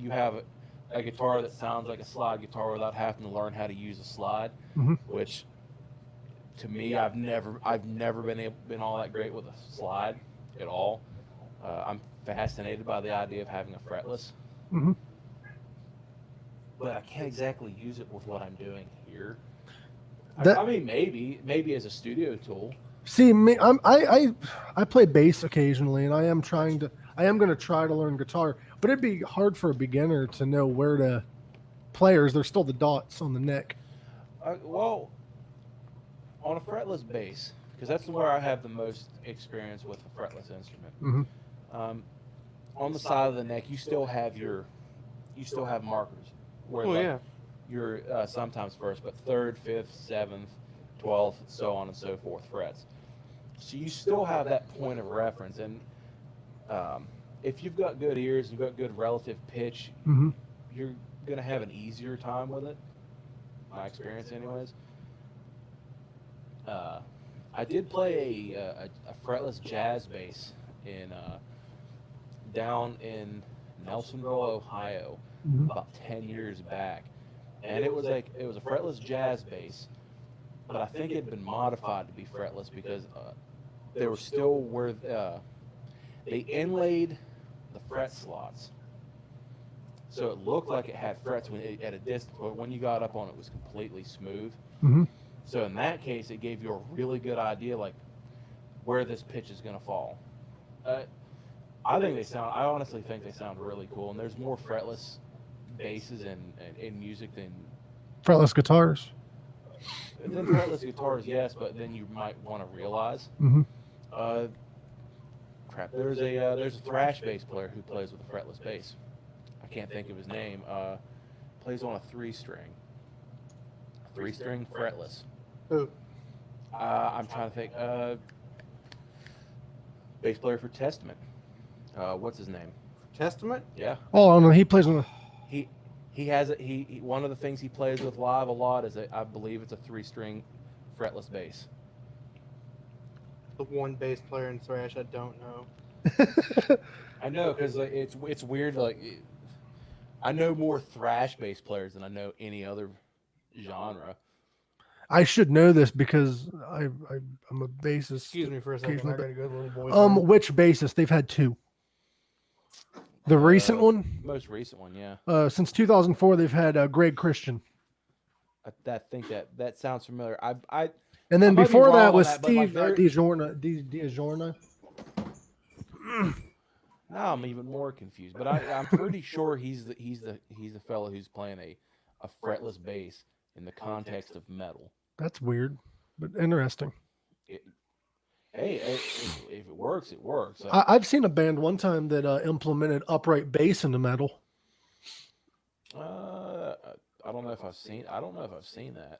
you have a guitar that sounds like a slide guitar without having to learn how to use a slide, Mhm. which to me, I've never been all that great with a slide at all. I'm fascinated by the idea of having a fretless, Mhm. but I can't exactly use it with what I'm doing here. That I mean, maybe as a studio tool. See me, I play bass occasionally, and I am going to try to learn guitar, but it'd be hard for a beginner to know where to players. There's still the dots on the neck. Well, on a fretless bass, because that's where I have the most experience with a fretless instrument. Hmm. Um, on the side of the neck, you still have markers where Oh like yeah. your sometimes first, but third, fifth, seventh, 12th, so on and so forth frets. So you still have that point of reference, and um, if you've got good ears, you've got good relative pitch, Hmm. you're gonna have an easier time with it. My experience, anyways. Uh, I did play a fretless jazz bass in down in Nelsonville, Ohio, Hmm. about 10 years back, and it was a fretless jazz bass, but I think it had been modified to be fretless because there was still where they inlaid the fret slots, so it looked like it had frets at a distance, but when you got up on it, it was completely smooth. Hmm. So in that case, it gave you a really good idea, like where this pitch is going to fall. Uh, I honestly think they sound really cool, and there's more fretless basses in music Fretless guitars. than fretless guitars, yes, but then you might want to realize, Hmm. uh, crap, there's a thrash bass player who plays with a fretless bass. I can't think of his name. Plays on a three string fretless. Who? I'm trying to think. Bass player for Testament. What's his name? Testament? Yeah, Oh, I don't know. He plays on. he he has he one of the things he plays with live a lot is I believe it's a three string fretless bass. The one bass player in thrash I don't know. I know because like, it's weird. I know more thrash bass players than I know any other genre. I should know this because I'm a bassist. Excuse me for a second. occasionally, I gotta go to the little boy's but, room. which bassist? They've had two. The recent one, Most recent one, yeah. since 2004, they've had Greg Christian, I think that sounds familiar. and then I might be before wrong that on was that, but, like, Steve they're- DiGiorno. Now I'm even more confused, but I'm pretty sure he's the fellow who's playing a fretless bass in the context of metal. That's weird, but interesting. It, hey, if it works, it works. I've seen a band one time that implemented upright bass into metal. I don't know if I've seen. I don't know if I've seen that.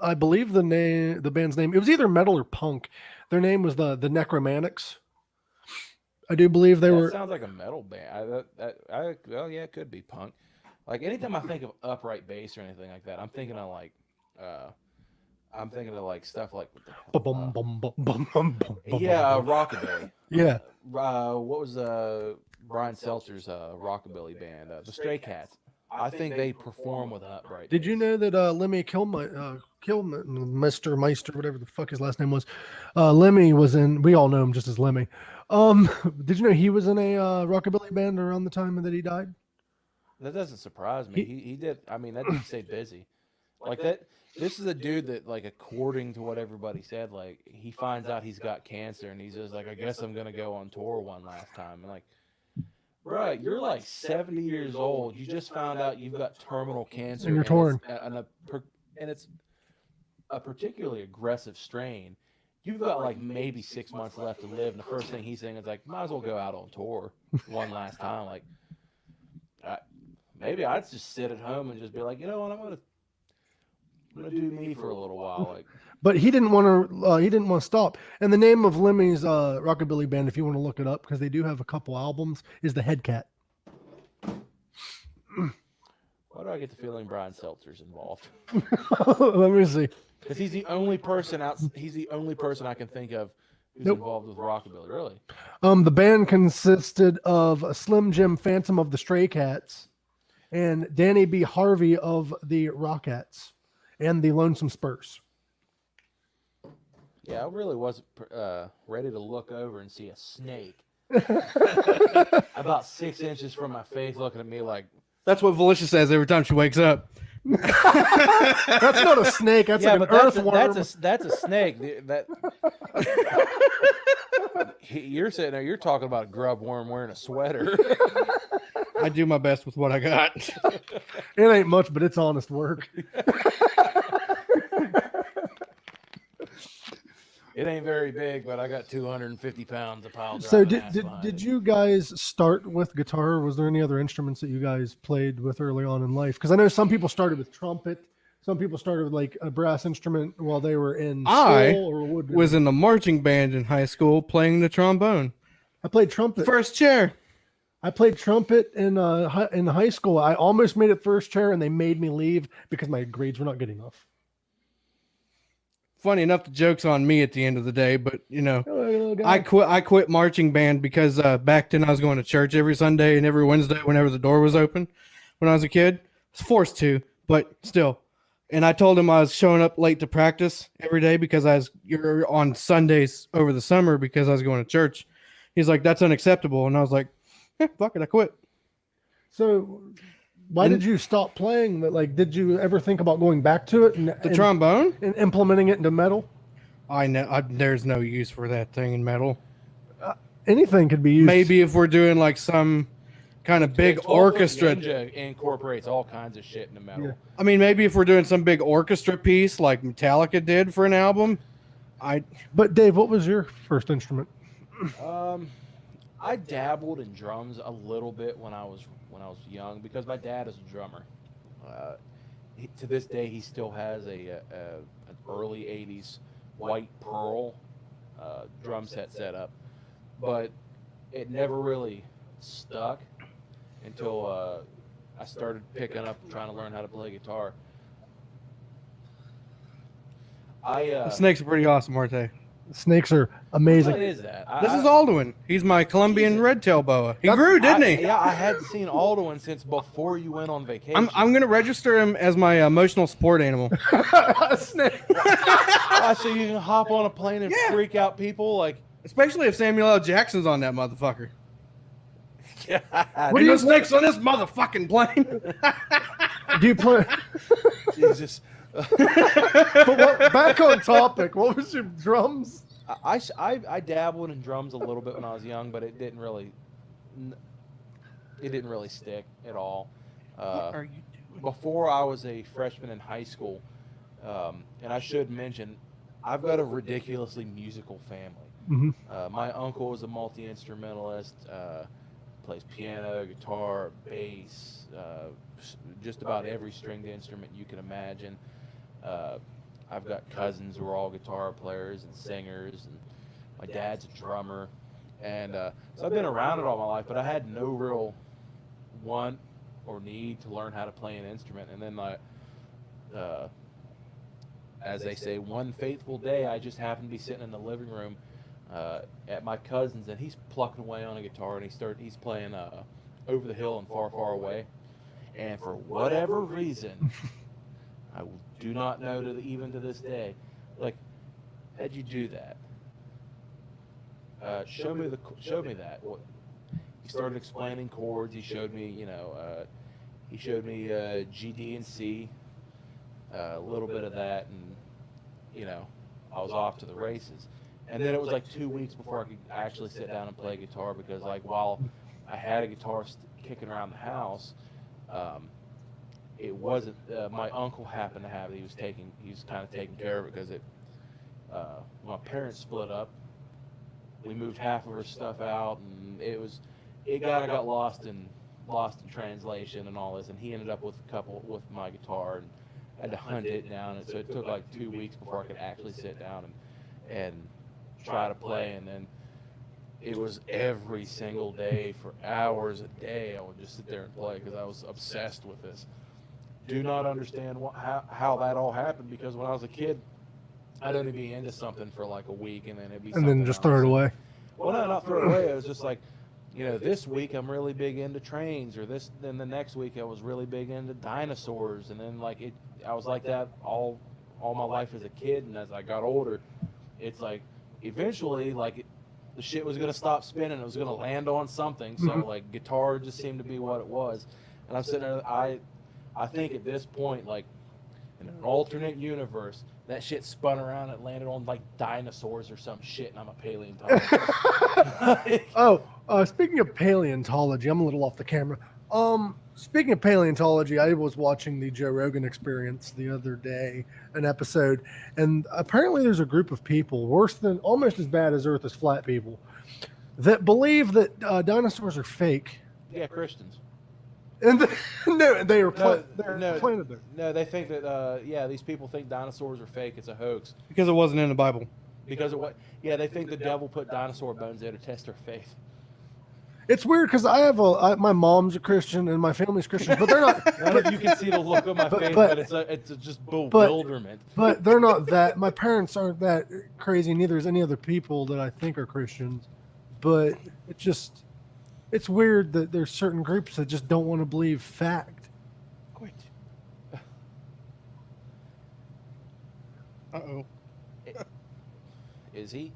I believe the band's name. It was either metal or punk. Their name was the Necromantics. I do believe they That were. sounds like a metal band. Well, yeah, it could be punk. Like anytime I think of upright bass or anything like that, I'm thinking of stuff like Bum, bum, bum, bum, bum, bum, bum, yeah, bum. rockabilly. Yeah. What was Brian Seltzer's rockabilly band, the Stray Cats? I think they perform with an upright. Did you bass. know that Lemmy Meister, whatever the fuck his last name was, Lemmy was in. We all know him just as Lemmy. Did you know he was in a rockabilly band around the time that he died? That doesn't surprise me. He did. I mean, that dude stayed busy. Like that. This is a dude that, like, according to what everybody said, like he finds out he's got cancer and he's just like, I guess I'm gonna go on tour one last time. And like, bro, you're like 70 years old. You just found out you've got terminal cancer, And you're touring. And it's a particularly aggressive strain. You've got like maybe 6 months left to live, and the first thing he's saying is like, might as well go out on tour one last time. Like, maybe I'd just sit at home and just be like, you know what, I'm gonna do me for a little while. Like, But he didn't want to. He didn't want to stop. And the name of Lemmy's rockabilly band, if you want to look it up, because they do have a couple albums, is the Headcat. why do I get the feeling Brian Seltzer's involved? Let me see. Because he's the only person He's the only person I can think of who's Nope. involved with rockabilly. Really? The band consisted of Slim Jim Phantom of the Stray Cats and Danny B. Harvey of the Rockettes and the Lonesome Spurs. Yeah, I really wasn't ready to look over and see a snake about 6 inches from my face, looking at me like, That's what Felicia says every time she wakes up. That's not a snake. That's yeah, like but an earthworm. that's a snake. That you're sitting there, you're talking about a grub worm wearing a sweater. I do my best with what I got. It ain't much, but it's honest work. It ain't very big, but I got 250 pounds of pile So driving ass behind did it. you guys start with guitar? Or was there any other instruments that you guys played with early on in life? Because I know some people started with trumpet. Some people started with like a brass instrument while they were in I school or woodwind. Was in the marching band in high school playing the trombone. I played trumpet. First chair. I played trumpet in high school. I almost made it first chair, and they made me leave because my grades were not good enough. Funny enough, the joke's on me at the end of the day, but you know, Little guy. I quit marching band because back then I was going to church every Sunday and every Wednesday whenever the door was open. When I was a kid, I was forced to, but still. And I told him I was showing up late to practice every day because you're on Sundays over the summer because I was going to church. He's like, that's unacceptable, and I was like, fuck it, I quit. So, why did you stop playing? Like, did you ever think about going back to it and Trombone? and implementing it into metal? I know there's no use for that thing in metal. Anything could be used. Maybe if we're doing like some kind of big 12-foot orchestra. Ninja incorporates all kinds of shit in the metal. Yeah. I mean, maybe if we're doing some big orchestra piece like Metallica did for an album. But Dave, what was your first instrument? I dabbled in drums a little bit when I was young because my dad is a drummer. To this day, he still has an early '80s white pearl drum set up, but it never really stuck until I started picking up trying to learn how to play guitar. The snakes are pretty awesome, aren't they? Snakes are amazing. What is that? This is Alduin. He's my Colombian red-tailed boa. He grew, didn't he? Yeah, I hadn't seen Alduin since before you went on vacation. I'm gonna register him as my emotional support animal. A snake. So you can hop on a plane and freak out people like. Especially if Samuel L. Jackson's on that motherfucker. What do you snakes on this motherfucking plane? Do you play? Jesus. But back on topic. What was your drums? I dabbled in drums a little bit when I was young, but it didn't really stick at all. What are you doing? Before I was a freshman in high school, and I should mention, I've got a ridiculously musical family. Mm-hmm. My uncle was a multi-instrumentalist, plays piano, guitar, bass, just about every stringed instrument you can imagine. I've got cousins who are all guitar players and singers, and my dad's a drummer. And so I've been around it all my life, but I had no real want or need to learn how to play an instrument. And then, as they say, one fateful day, I just happened to be sitting in the living room at my cousin's, and he's plucking away on a guitar, and he's playing Over the Hill and Far, Far Away. And for whatever reason, I do not know even to this day, like, how'd you do that? Show me that. He started explaining chords. He showed me, G, D, and C, a little bit of that, and I was off to the races. And then it was like 2 weeks before I could actually sit down and play guitar because, like, while I had a guitar kicking around the house, it wasn't. My uncle happened to have it. He was kind of taking care of it because my parents split up. We moved half of her stuff out, and it got lost in translation and all this. And he ended up with my guitar, and I had to hunt it down. And so it took like 2 weeks before I could actually sit down and try to play. And then it was every single day for hours a day. I would just sit there and play because I was obsessed with this. Do not understand how that all happened because when I was a kid, I'd only be into something for like a week, and then it'd be And something then just else. throw it away. Well, no, not throw it away. It was just like, this week I'm really big into trains, or then the next week I was really big into dinosaurs, and then I was like that all my life as a kid, and as I got older, it's like eventually the shit was gonna stop spinning. It was gonna land on something. So like guitar just seemed to be what it was, and I'm sitting there. I think at this point, like in an alternate universe, that shit spun around and landed on like dinosaurs or some shit, and I'm a paleontologist. Speaking of paleontology, I'm a little off the camera. Speaking of paleontology, I was watching the Joe Rogan Experience the other day, an episode, and apparently there's a group of people, almost as bad as Earth is flat people, that believe that dinosaurs are fake. Yeah, Christians. And they are planted there. No, they think that these people think dinosaurs are fake. It's a hoax Because it wasn't in the Bible. because of what? Yeah, they think the devil put dinosaur bones there to test their faith. It's weird because my mom's a Christian and my family's Christian, but they're not. I don't know if you can see the look on my face, but it's just bewilderment. But they're not that. My parents aren't that crazy. Neither is any other people that I think are Christians. But it's weird that there's certain groups that just don't want to believe fact. Quit. Uh-oh. Is he?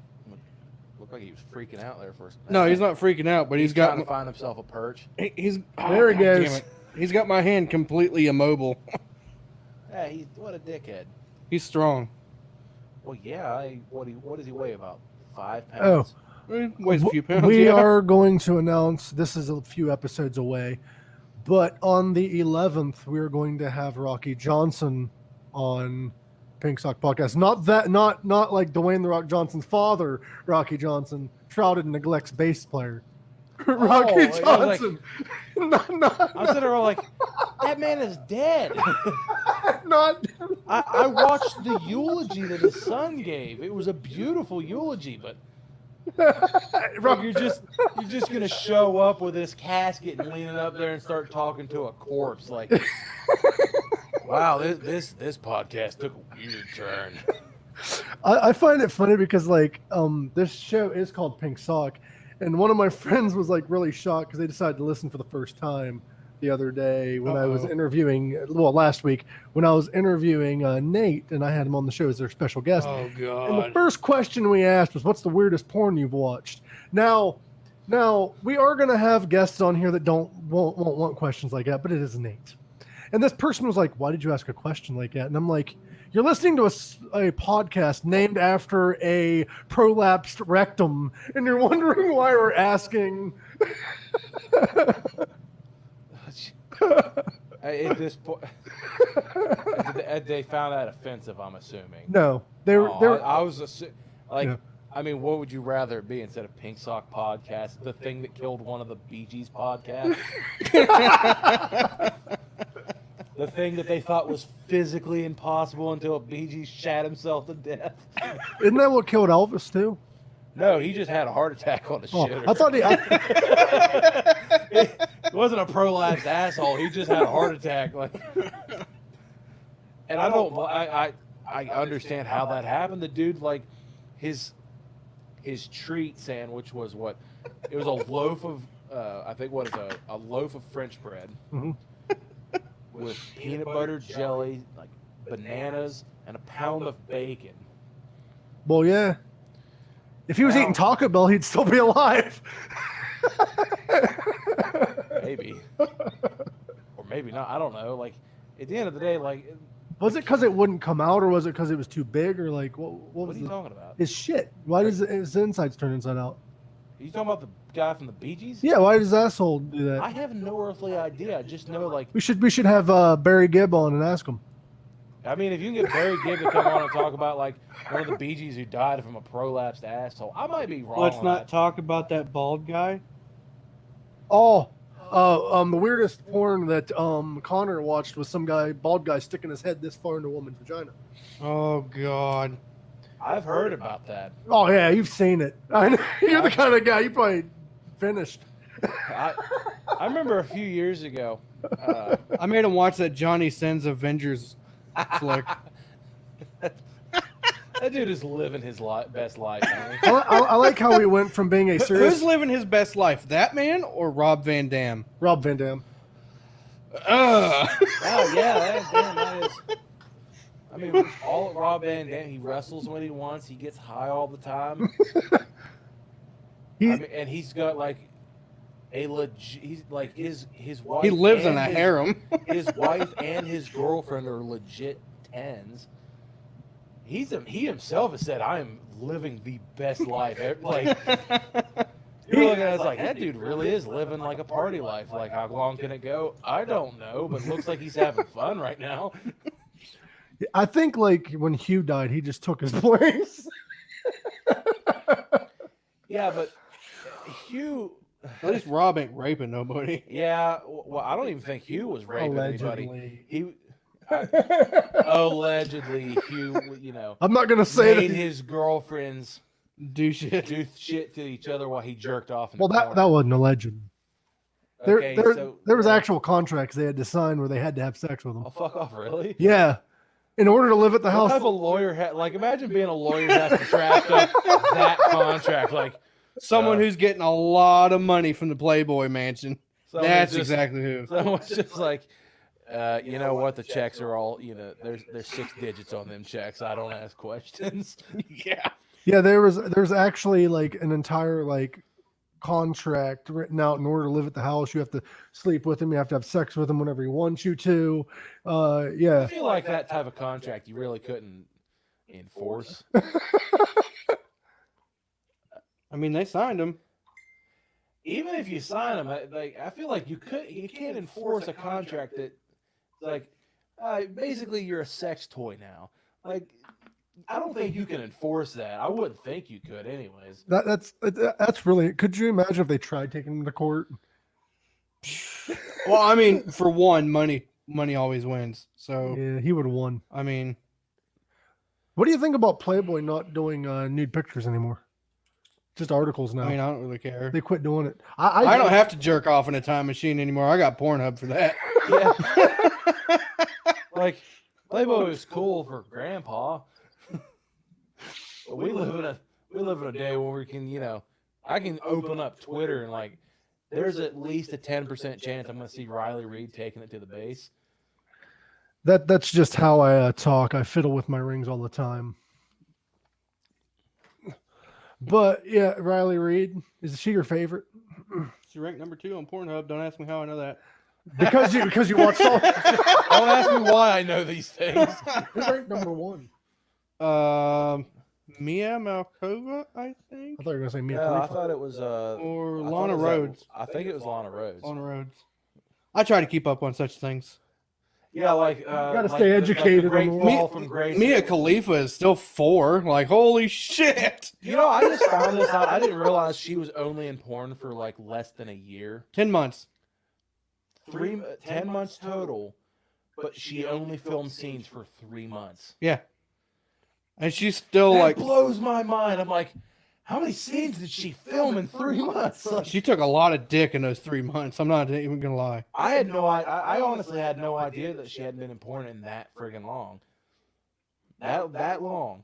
Looked like he was freaking out there for a second. No, he's not freaking out, but he's got trying to find himself a perch. There he God goes. damn it. He's got my hand completely immobile. Hey, what a dickhead. He's strong. Well, yeah. What does he weigh? About 5 pounds. Oh. Weighs a few pounds. We yeah. are going to announce, this is a few episodes away, but on the 11th, we're going to have Rocky Johnson on Pink Sock Podcast. Not like Dwayne The Rock Johnson's father, Rocky Johnson, shrouded in neglect's bass player. Rocky Johnson. I'm sitting there like, that man is dead. I watched the eulogy that his son gave. It was a beautiful eulogy, but you're just gonna show up with this casket and lean it up there and start talking to a corpse like, wow, this podcast took a weird turn. I find it funny because this show is called Pink Sock, and one of my friends was like really shocked because they decided to listen for the first time the other day when I was interviewing, last week when I was interviewing Nate, and I had him on the show as their special guest. Oh God! And the first question we asked was, "What's the weirdest porn you've watched?" Now we are going to have guests on here that won't want questions like that, but it is Nate. And this person was like, "Why did you ask a question like that?" And I'm like, "You're listening to a podcast named after a prolapsed rectum, and you're wondering why we're asking." At this point, they found that offensive. I'm assuming. No, they were. I was Yeah. I mean, what would you rather it be instead of Pink Sock Podcast? The thing that killed one of the Bee Gees podcasts. The thing that they thought was physically impossible until Bee Gees shat himself to death. Isn't that what killed Elvis too? No, he just had a heart attack on the shitter. I thought It wasn't a prolapsed asshole. He just had a heart attack. And I understand how that happened. The dude, his treat sandwich was what? It was a loaf of a loaf of French bread with peanut butter jelly, bananas, and a pound of bacon. Well, yeah. If he was eating Taco Bell, he'd still be alive. Maybe. Or maybe not. I don't know. At the end of the day, was it because it wouldn't come out, or was it because it was too big, or what what was are you talking about? His shit. Why does his insides turn inside out? Are you talking about the guy from the Bee Gees? Yeah, why does asshole do that? I have no earthly idea. I just know, we should have Barry Gibb on and ask him. I mean, if you can get Barry Gibb to come on and talk about one of the Bee Gees who died from a prolapsed asshole, I might be wrong. Let's on not that. talk about that bald guy. Oh, the weirdest porn that Connor watched was some bald guy sticking his head this far into a woman's vagina. Oh God! I've heard about that. Oh yeah, you've seen it. I know. You're the kind of guy you probably finished. I remember a few years ago. I made him watch that Johnny Sins Avengers flick. That dude is living his best life, man. I like how we went from being a serious Who's living his best life, that man or Rob Van Dam? Rob Van Dam. Oh yeah, that is. I mean, all Rob Van Dam, he wrestles when he wants. He gets high all the time. And he's got like a legit. He's like his wife. He lives in and a his- harem. His wife and his girlfriend are legit tens. He himself has said, "I am living the best life." Like you're looking at it like that dude really is living like a party life. Like how long can it go? I don't know, but it looks like he's having fun right now. I think like when Hugh died, he just took his place. Yeah, but Hugh. At least Rob ain't raping nobody. Yeah, well, I don't even think Hugh was raping anybody. Allegedly. He allegedly Hugh, I'm not gonna say made that. his girlfriends Do shit. do shit to each other while he jerked off. In Well, the that corner. wasn't alleged. Okay, There was actual contracts they had to sign where they had to have sex with them. Oh, fuck off, really? Yeah, in order to live at the What house. type of lawyer like imagine being a lawyer who has to draft up that contract like Someone who's getting a lot of money from the Playboy Mansion. someone's That's just- exactly who. someone's just like you know what, the checks are all there's 6 digits on them checks. I don't ask questions. Yeah. Yeah, there's actually like an entire like contract written out. In order to live at the house, you have to sleep with him, you have to have sex with him whenever he wants you to. I Yeah. feel like that type of contract you really couldn't enforce. I mean, they signed him. Even if you sign them, I feel like you can't enforce a contract that like basically you're a sex toy now. Like I don't think you can enforce that. I wouldn't think you could, anyways. That's really. Could you imagine if they tried taking him to court? Well, I mean, for one, money always wins. So, Yeah, he would have won. I mean, What do you think about Playboy not doing nude pictures anymore? Just articles now. I don't really care. They quit doing it. I don't have to jerk off in a time machine anymore. I got Pornhub for that. Yeah. Like Playboy was cool for Grandpa. But we live in a day where we can, I can open up Twitter and like there's at least a 10% chance I'm going to see Riley Reid taking it to the base. That's just how I talk. I fiddle with my rings all the time. But yeah, Riley Reid, is she your favorite? She ranked number 2 on Pornhub. Don't ask me how I know that. Because you watched all. Don't ask me why I know these things. Who ranked number 1? Mia Malkova, I think. I thought you were gonna say Mia No, I Khalifa. thought it was Or I thought Lana it was Rhodes. I think it was Lana Rhodes. Lana Rhodes. I try to keep up on such things. Yeah, like gotta like stay the educated Great on the Fall world. from Grace. Mia Khalifa is still 4. Like, holy shit. I just found this out. I didn't realize she was only in porn for like less than a year. 10 months. 10 months total, but she only filmed scenes for 3 months. Yeah. And she's still That like, blows my mind. I'm like, how many scenes did she film in 3 months? Like, she took a lot of dick in those 3 months. I'm not even going to lie. I honestly had no idea that she hadn't been in porn in that friggin' long. That long.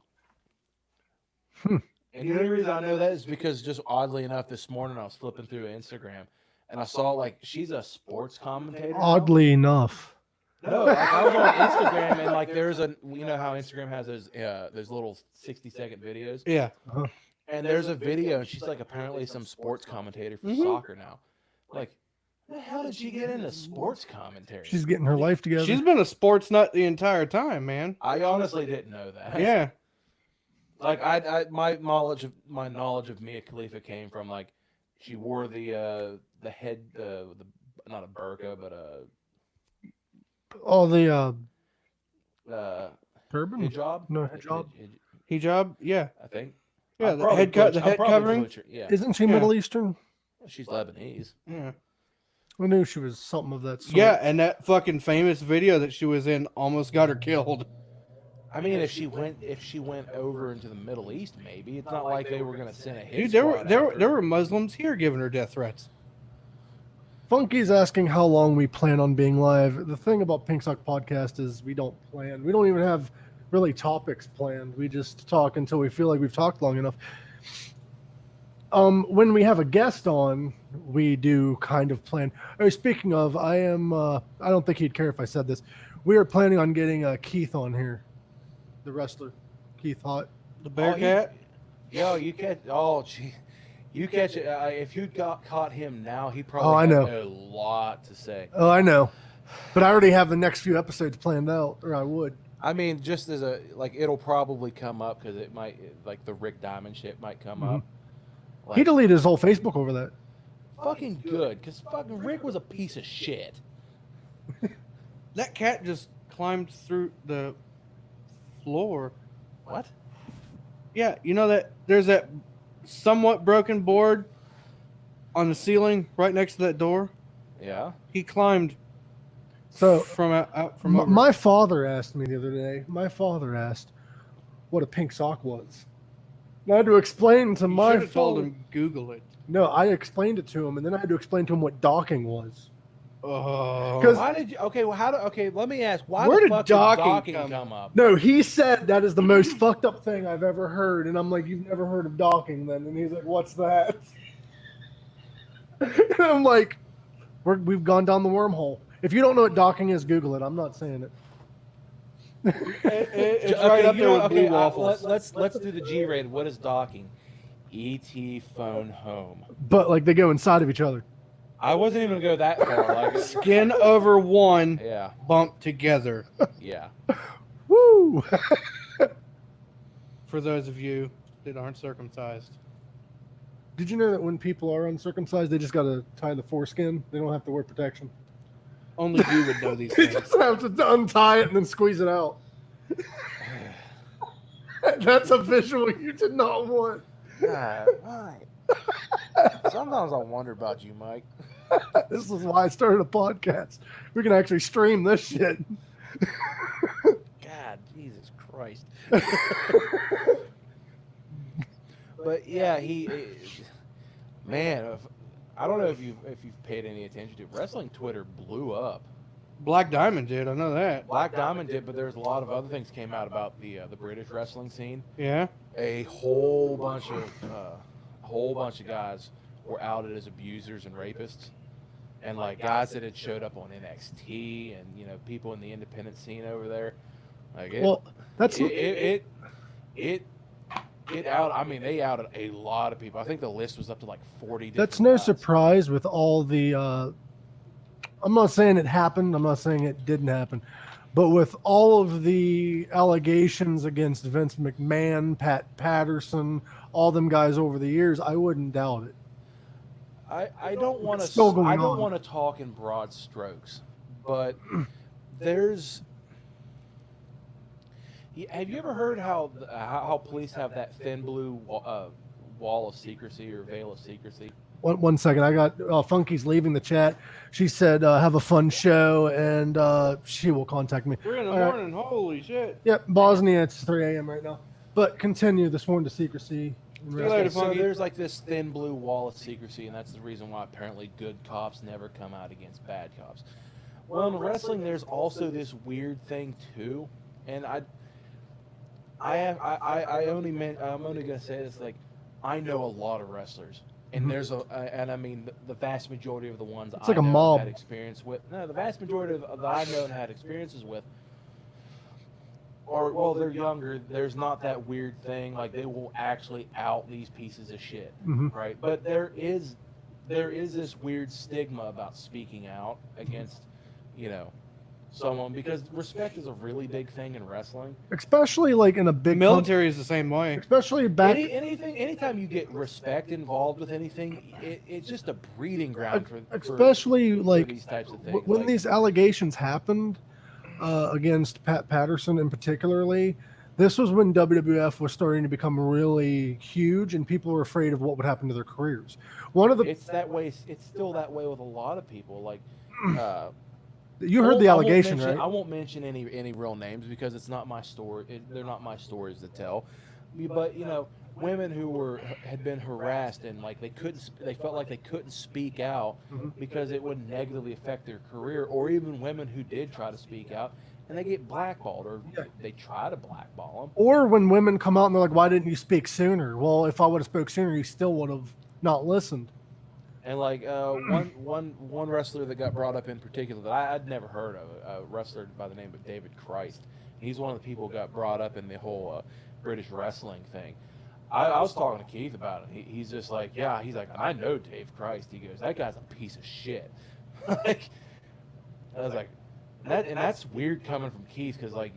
And the only reason I know that is because just oddly enough, this morning I was flipping through Instagram and I saw like she's a sports commentator. now. Oddly enough. No, like I was on Instagram and like there's how Instagram has those little 60-second videos. Yeah. And there's a video and she's like apparently some sports commentator for soccer now. Like, the hell did she get into sports commentary? She's getting her life together. She's been a sports nut the entire time, man. I honestly didn't know that. Yeah. Like my knowledge of Mia Khalifa came from like she wore the head not a burqa but Oh, the turban? hijab. No, hijab. Hijab, yeah. I think. Yeah, I'm the probably head cut, the butcher- I'm head probably covering. butcher- Yeah, Isn't she Yeah. Middle Eastern? she's Lebanese. Yeah. I knew she was something of that sort. Yeah, and that fucking famous video that she was in almost got her killed. I mean, if she went over into the Middle East, maybe it's not like they were gonna send a hit Dude, there squad after there her. were Muslims here giving her death threats. Funky's asking how long we plan on being live. The thing about Pink Sock Podcast is we don't plan. We don't even have really topics planned. We just talk until we feel like we've talked long enough. When we have a guest on, we do kind of plan. Oh, speaking of, I don't think he'd care if I said this. We are planning on getting Keith on here, the wrestler, Keith Hott. The Bearcat. Yo, you catch. Oh, gee. You catch it. If you caught him now, he I probably know. had a lot to say. Oh, I know, but I already have the next few episodes planned out, or I would. I mean, just as it'll probably come up because it might, like the Rick Diamond shit might come up. Like, He deleted his whole Facebook over that. fucking good, because fucking Rick was a piece of shit. That cat just climbed through the floor. What? Yeah, you know that there's that somewhat broken board on the ceiling right next to that door. Yeah. He climbed So from out from over. my father asked me the other day. My father asked what a pink sock was. And I had to explain to You my should have told father. him Google it. No, I explained it to him, and then I had to explain to him what docking was. Oh, 'Cause- Why did you? Okay, well, okay, let me ask. Why Where the did fuck docking did come come up? No, he said that is the most fucked up thing I've ever heard, and I'm like, you've never heard of docking, then? And he's like, what's that? And I'm like, we've gone down the wormhole. If you don't know what docking is, Google it. I'm not saying it. it's Okay, right up you there know, with blue okay, waffles. let's do the G-rated. What is docking? ET phone home. But like they go inside of each other. I wasn't even gonna go that far. Like, Skin over one, yeah, bump together. yeah. Woo! For those of you that aren't circumcised. Did you know that when people are uncircumcised, they just got to tie the foreskin? They don't have to wear protection. Only you would know these They things. just have to untie it and then squeeze it out. That's a visual you did not want. God, why? Sometimes I wonder about you, Mike. This is why I started a podcast. We can actually stream this shit. God, Jesus Christ. But yeah, man, I don't know if you've paid any attention to it. Wrestling Twitter blew up. Black Diamond did, I know that. Black Diamond did, but there's a lot of other things came out about the British wrestling scene. Yeah. A whole bunch of guys were outed as abusers and rapists, and like guys that had showed up on NXT and people in the independent scene over there. Like Well, that's it out. I mean, they outed a lot of people. I think the list was up to like 40. that's different no guys. surprise with all the. I'm not saying it happened. I'm not saying it didn't happen, but with all of the allegations against Vince McMahon, Pat Patterson, all them guys over the years, I wouldn't doubt it. I don't want It's still to. going I don't on. want to talk in broad strokes, but there's. Have you ever heard how police have that thin blue wall of secrecy or veil of secrecy? One second, I got Funky's leaving the chat. She said, "Have a fun show," and she will contact me. 3 in the All right. morning, holy shit. Yep, Bosnia. It's 3 a.m. right now. But continue the sworn to secrecy. you later, So Funky. there's like this thin blue wall of secrecy, and that's the reason why apparently good cops never come out against bad cops. Well, in wrestling, there's also this weird thing too, and I'm only gonna say this, like, I know a lot of wrestlers, and there's and I mean the vast majority of the ones It's like I a know and mob. had experience with. No, the vast majority of that I know and had experiences with. Or, well, they're younger. There's not that weird thing. Like, they will actually out these pieces of shit, Mhm. right? But there is this weird stigma about speaking out against, someone, because respect is a really big thing in wrestling. Especially like in a big Military is the same way. especially back. Anytime you get respect involved with anything, it's just a breeding ground for especially for like these types of things. when Like, these allegations happened against Pat Patterson in particularly, this was when WWF was starting to become really huge and people were afraid of what would happen to their careers. One of the it's that way. It's still that way with a lot of people. Like, you heard the I won't allegation, mention- right? I won't mention any real names because it's not my story. They're not my stories to tell. But women who had been harassed and like they felt like they couldn't speak out Mhm. because it would negatively affect their career, or even women who did try to speak out and they get blackballed, or they try to blackball them. Or when women come out and they're like, "Why didn't you speak sooner?" Well, if I would have spoke sooner, you still would have not listened. And like one wrestler that got brought up in particular that I'd never heard of, a wrestler by the name of David Christ. He's one of the people who got brought up in the whole British wrestling thing. I was talking to Keith about it. He's just like, yeah, he's like, I know Dave Christ. He goes, that guy's a piece of shit. Like, I was like, that's weird coming from Keith, because like,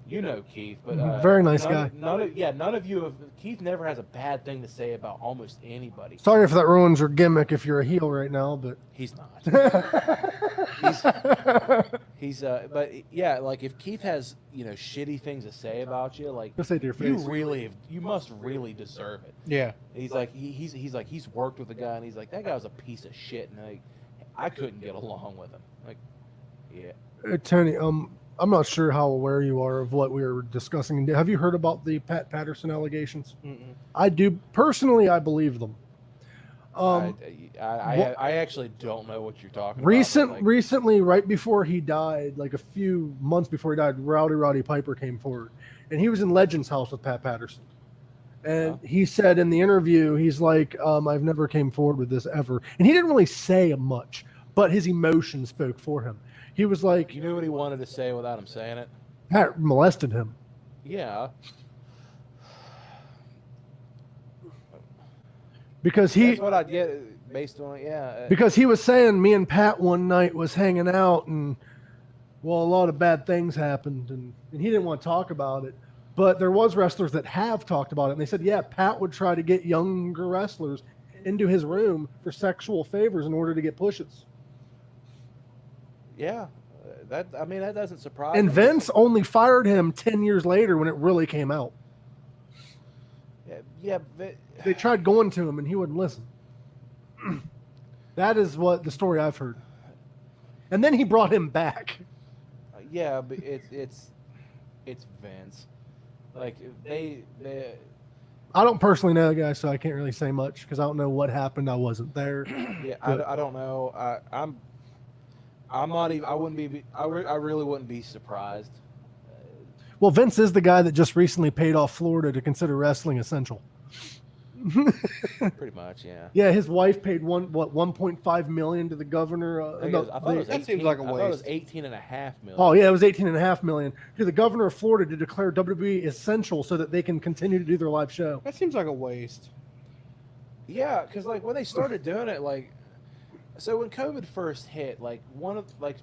you know Keith, but very nice guy. None of you have. Keith never has a bad thing to say about almost anybody. Sorry if that ruins your gimmick if you're a heel right now, but He's not. But yeah, like if Keith has shitty things to say about you, like just say to your face. you must really deserve it. Yeah. He's like he's worked with a guy and he's like, that guy was a piece of shit, and like I couldn't get along with him. Like, yeah. Tony, I'm not sure how aware you are of what we were discussing. Have you heard about the Pat Patterson allegations? Mm-mm. I do personally. I believe them. I actually don't know what you're talking about. Recently, right before he died, like a few months before he died, Roddy Piper came forward, and he was in Legends House with Pat Patterson, and he said in the interview, he's like, "I've never came forward with this ever," and he didn't really say much, but his emotion spoke for him. He was like, you knew what he wanted to say without him saying it. Pat molested him. Yeah. Because that's what I get based on it, yeah. Because he was saying me and Pat one night was hanging out, and well, a lot of bad things happened, and he didn't want to talk about it. But there was wrestlers that have talked about it, and they said, yeah, Pat would try to get younger wrestlers into his room for sexual favors in order to get pushes. Yeah, that doesn't surprise me. And Vince only fired him 10 years later when it really came out. Yeah, they tried going to him and he wouldn't listen. That is what the story I've heard. And then he brought him back. Yeah, but it's Vince. Like they I don't personally know the guy, so I can't really say much because I don't know what happened. I wasn't there. Yeah, I don't know. I'm not even. I wouldn't be. I really wouldn't be surprised. Well, Vince is the guy that just recently paid off Florida to consider wrestling essential. Pretty much, yeah. Yeah, his wife paid 1.5 million to the governor. I thought it was 18, that seems like a waste. I thought it was 18.5 million. Oh yeah, it was 18.5 million to the governor of Florida to declare WWE essential so that they can continue to do their live show. That seems like a waste. Yeah, because like when they started doing it, like, so when COVID first hit, like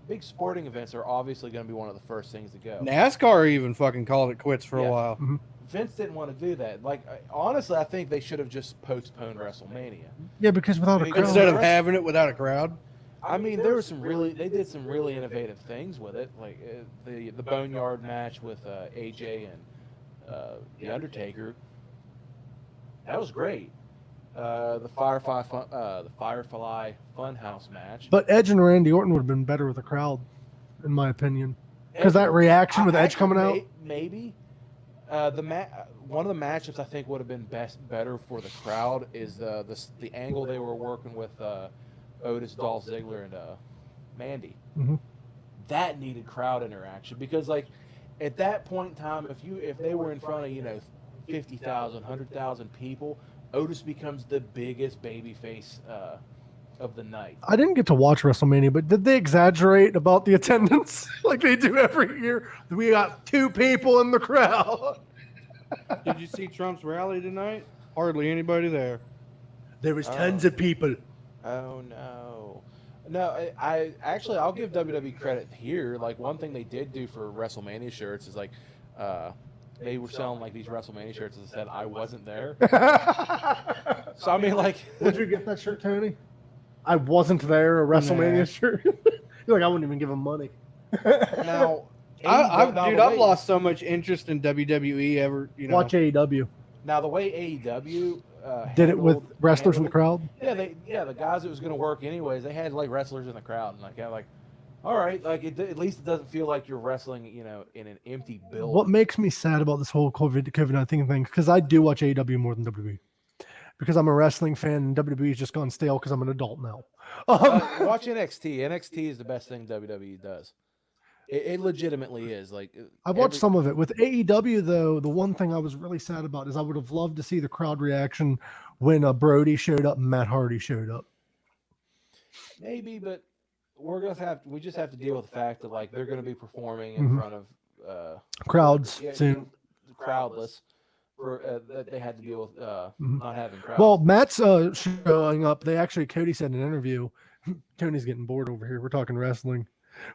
big sporting events are obviously going to be one of the first things to go. NASCAR even fucking called it quits for a while. Mm-hmm. Vince didn't want to do that. Like, honestly, I think they should have just postponed WrestleMania. Yeah, because without a crowd. Instead of having it without a crowd. I mean, they did some really innovative things with it, like the Boneyard match with AJ and the Undertaker. That was great. The Firefly Funhouse match. But Edge and Randy Orton would have been better with a crowd, in my opinion, because that reaction with Edge coming out. Maybe. One of the matchups I think would have been better for the crowd is the angle they were working with Otis, Dolph Ziggler, and Mandy. Mm-hmm. That needed crowd interaction because, like, at that point in time, if they were in front of 50,000, 100,000 people, Otis becomes the biggest babyface of the night. I didn't get to watch WrestleMania, but did they exaggerate about the attendance like they do every year? We got 2 people in the crowd. Did you see Trump's rally tonight? Hardly anybody there. There was tons of people. Oh no. No, I'll give WWE credit here. Like, one thing they did do for WrestleMania shirts is like they were selling like these WrestleMania shirts that said I wasn't there. So I mean, like, did you get that shirt, Tony? I wasn't there, a WrestleMania shirt. You're like, I wouldn't even give him money. Now, I've lost so much interest in WWE ever. Watch AEW. Now the way AEW did it with wrestlers in the crowd. Yeah, the guys that was going to work anyways, they had like wrestlers in the crowd, and like, all right, like at least it doesn't feel like you're wrestling, in an empty building. What makes me sad about this whole COVID-19 thing, because I do watch AEW more than WWE. Because I'm a wrestling fan and WWE's just gone stale because I'm an adult now. Watch NXT. NXT is the best thing WWE does. It legitimately is. Like I watched some of it. With AEW, though, the one thing I was really sad about is I would have loved to see the crowd reaction when Brody showed up and Matt Hardy showed up. maybe, but we just have to deal with the fact that like they're gonna be performing in front of Crowds soon. Crowdless. For that they had to deal with not having crowds. Well, Matt's showing up. Cody said in an interview, Tony's getting bored over here. We're talking wrestling,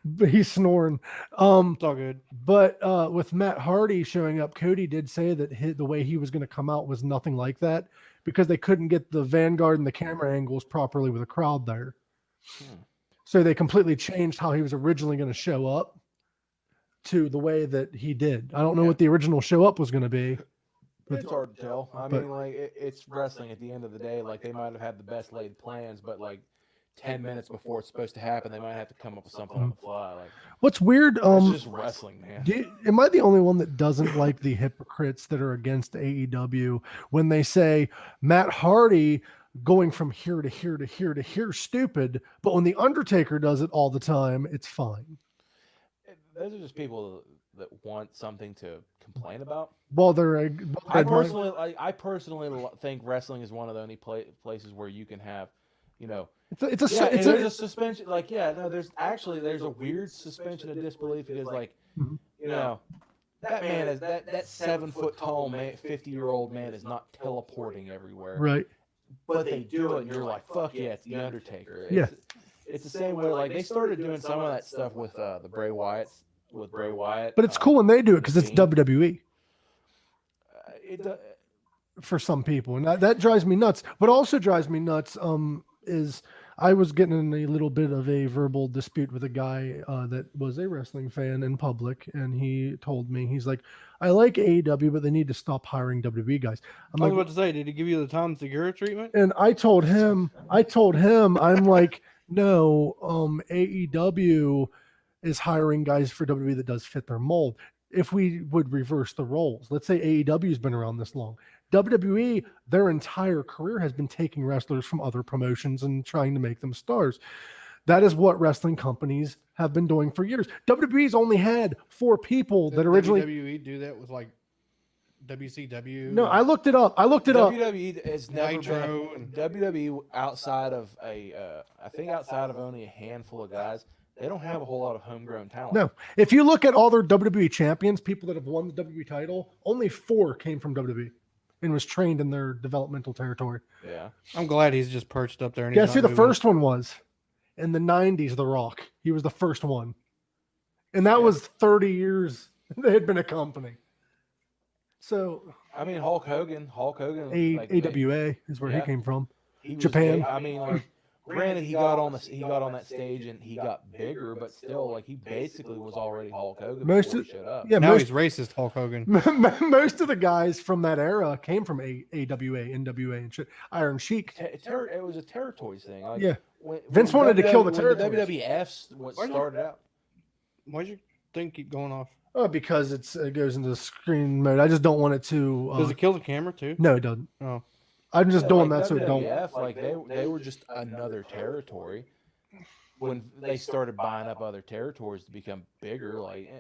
but he's snoring. It's all good. But with Matt Hardy showing up, Cody did say that the way he was going to come out was nothing like that because they couldn't get the Vanguard and the camera angles properly with a crowd there. So they completely changed how he was originally going to show up to the way that he did. I don't know what the original show up was going to be. It's hard to tell. I mean, like it's wrestling at the end of the day. Like they might have had the best laid plans, but like 10 minutes before it's supposed to happen, they might have to come up with something on the fly. Like what's weird? It's just wrestling, man. Am I the only one that doesn't like the hypocrites that are against AEW when they say Matt Hardy going from here to here to here to here stupid, but when the Undertaker does it all the time, it's fine. Those are just people that want something to complain about. Well, I personally think wrestling is one of the only places where you can have, you know, it's a suspension. Like, there's a weird suspension of disbelief because, like, you know, that man is that 7-foot tall man, 50-year-old man is not teleporting everywhere, right? But they do it, and you're like, fuck yeah, it's the Undertaker. It's the same way. Like they started doing some of that stuff with the Bray Wyatts. With Bray Wyatt, but it's cool when they do it because it's WWE. For some people, and that drives me nuts. What also drives me nuts is I was getting in a little bit of a verbal dispute with a guy that was a wrestling fan in public, and he told me, he's like, I like AEW, but they need to stop hiring WWE guys. I was about to say, did he give you the Tom Segura treatment? And I told him, I'm like, no, AEW is hiring guys for WWE that does fit their mold. If we would reverse the roles, let's say AEW's been around this long. WWE, their entire career has been taking wrestlers from other promotions and trying to make them stars. That is what wrestling companies have been doing for years. WWE's only had 4 people that originally... WWE do that with like WCW? No, I looked it up. WWE has never Nitro been... WWE outside of I think outside of only a handful of guys, they don't have a whole lot of homegrown talent. No. If you look at all their WWE champions, people that have won the WWE title, only 4 came from WWE and was trained in their developmental territory. Yeah. I'm glad he's just perched up there. And Guess who the first one was? In the 90s, The Rock. He was the first one. And that was 30 years they had been a company. So, I mean, Hulk Hogan. AWA is where he came from. Japan. Japan. I mean, like, granted, he got on that stage and he got bigger, but still, like, he basically was already Hulk Hogan before he showed up. Yeah, now he's racist Hulk Hogan. Most of the guys from that era came from AWA, NWA, and shit. Iron Sheik. It was a territories thing. Like, yeah. Vince wanted to kill the territories. WWF's what started out. Why'd your thing keep going off? Oh, because it goes into screen mode. I just don't want it to. Does it kill the camera too? No, it doesn't. Oh. I'm just doing like that so it don't. Like they were just another territory when they started buying up other territories to become bigger. Like,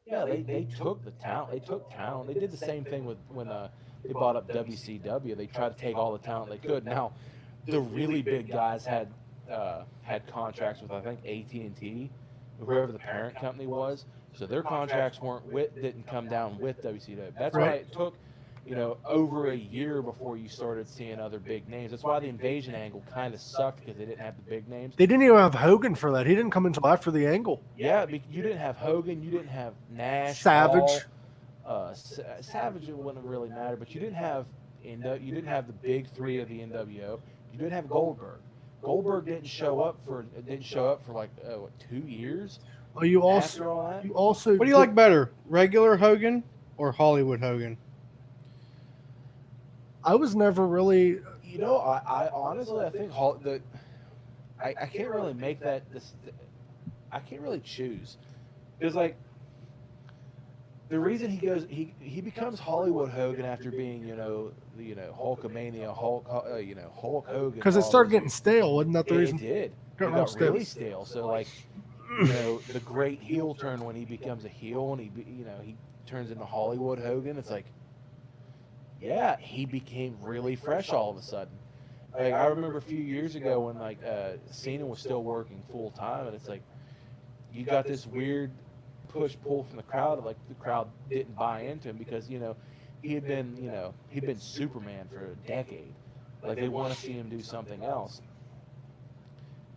they took the talent. They took talent. They did the same thing when they bought up WCW. They tried to take all the talent they could. Now, the really big guys had contracts with I think AT&T, whoever the parent company was. So their contracts didn't come down with WCW. That's why it took, over a year before you started seeing other big names. That's why the Invasion angle kind of sucked because they didn't have the big names. They didn't even have Hogan for that. He didn't come until after the angle. Yeah, you didn't have Hogan. You didn't have Nash. Savage. Savage wouldn't really matter, but you didn't have the big 3 of the NWO. You didn't have Goldberg. Goldberg didn't show up for like 2 years. Oh, you also. What do you like better, regular Hogan or Hollywood Hogan? I was never really. I honestly I think I can't really make that. I can't really choose because like the reason he becomes Hollywood Hogan after being Hulkamania Hulk Hogan because it started getting stale, wasn't that the reason? It did. It got really stale. So like the great heel turn when he becomes a heel and he turns into Hollywood Hogan. It's like, yeah, he became really fresh all of a sudden. Like I remember a few years ago when like Cena was still working full time, and it's like you got this weird push pull from the crowd. Like the crowd didn't buy into him because he'd been Superman for a decade. Like they want to see him do something else,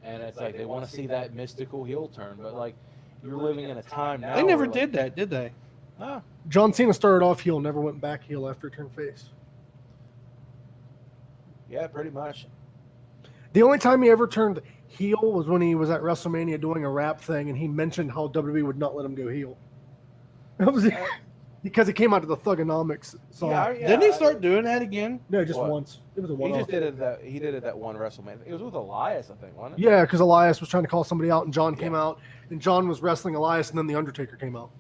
and it's like they want to see that mystical heel turn. But like you're living in a time now. They never where, did that, did they? No. John Cena started off heel, never went back heel after he turned face. Yeah, pretty much. The only time he ever turned heel was when he was at WrestleMania doing a rap thing, and he mentioned how WWE would not let him go heel. That was because he came out to the Thugonomics song. Yeah, Didn't he start doing that again? No, just What? once. It was a He one-off. just did it. He did it that one WrestleMania. It was with Elias, I think, wasn't it? Yeah, because Elias was trying to call somebody out, and John came Yeah. out, and John was wrestling Elias, and then the Undertaker came out,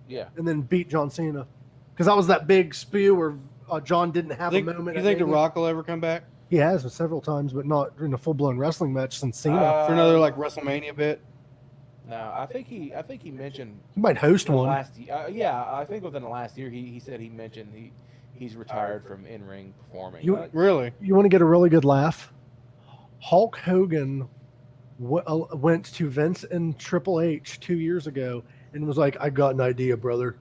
Yeah. and then beat John Cena. Because that was that big spew where John didn't have a moment. You at think The Mania. Rock will ever come back He has several times, but not in a full-blown wrestling match since Cena. for another like WrestleMania bit? No, I think he mentioned He might host in the one. last. Yeah, I think within the last year he said he mentioned he's retired from in-ring performing. You- Really? You want to get a really good laugh? Hulk Hogan went to Vince and Triple H 2 years ago and was like, "I got an idea, brother."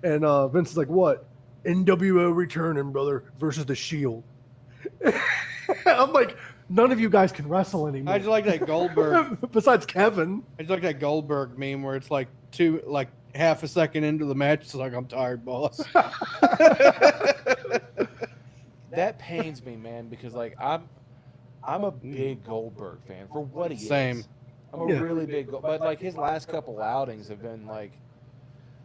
And Vince is like, "What?" "NWO returning, brother, versus the Shield." I'm like, none of you guys can wrestle anymore. I just like that Goldberg. Besides Kevin. I just like that Goldberg meme where it's like half a second into the match, it's like, I'm tired, boss. That pains me, man, because like I'm a big Goldberg fan for what he Same. is. I'm a Yeah. really big, but like his last couple outings have been like.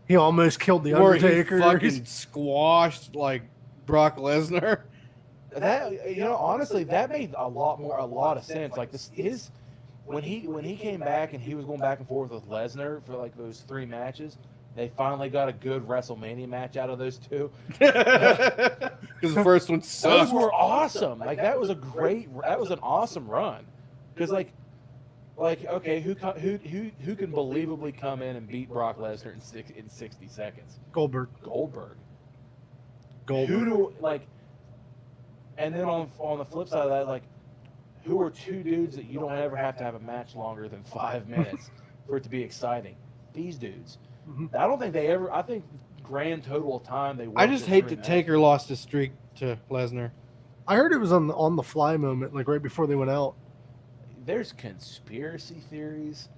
He almost killed the Where he Undertaker. fucking squashed like Brock Lesnar. That honestly, that made a lot of sense. Like when he came back and he was going back and forth with Lesnar for like those 3 matches, they finally got a good WrestleMania match out of those 2. Because the first one Those sucked. were awesome. Like that was an awesome run. Because like okay, who can believably come in and beat Brock Lesnar in 60 seconds? Goldberg. Who do like? And then on the flip side of that, like, who are 2 dudes that you don't ever have to have a match longer than 5 minutes for it to be exciting? These dudes. Mhm. I don't think they ever. I think grand total of time they. I just hate that Taker lost his streak to Lesnar. I heard it was on the fly moment, like right before they went out. There's conspiracy theories.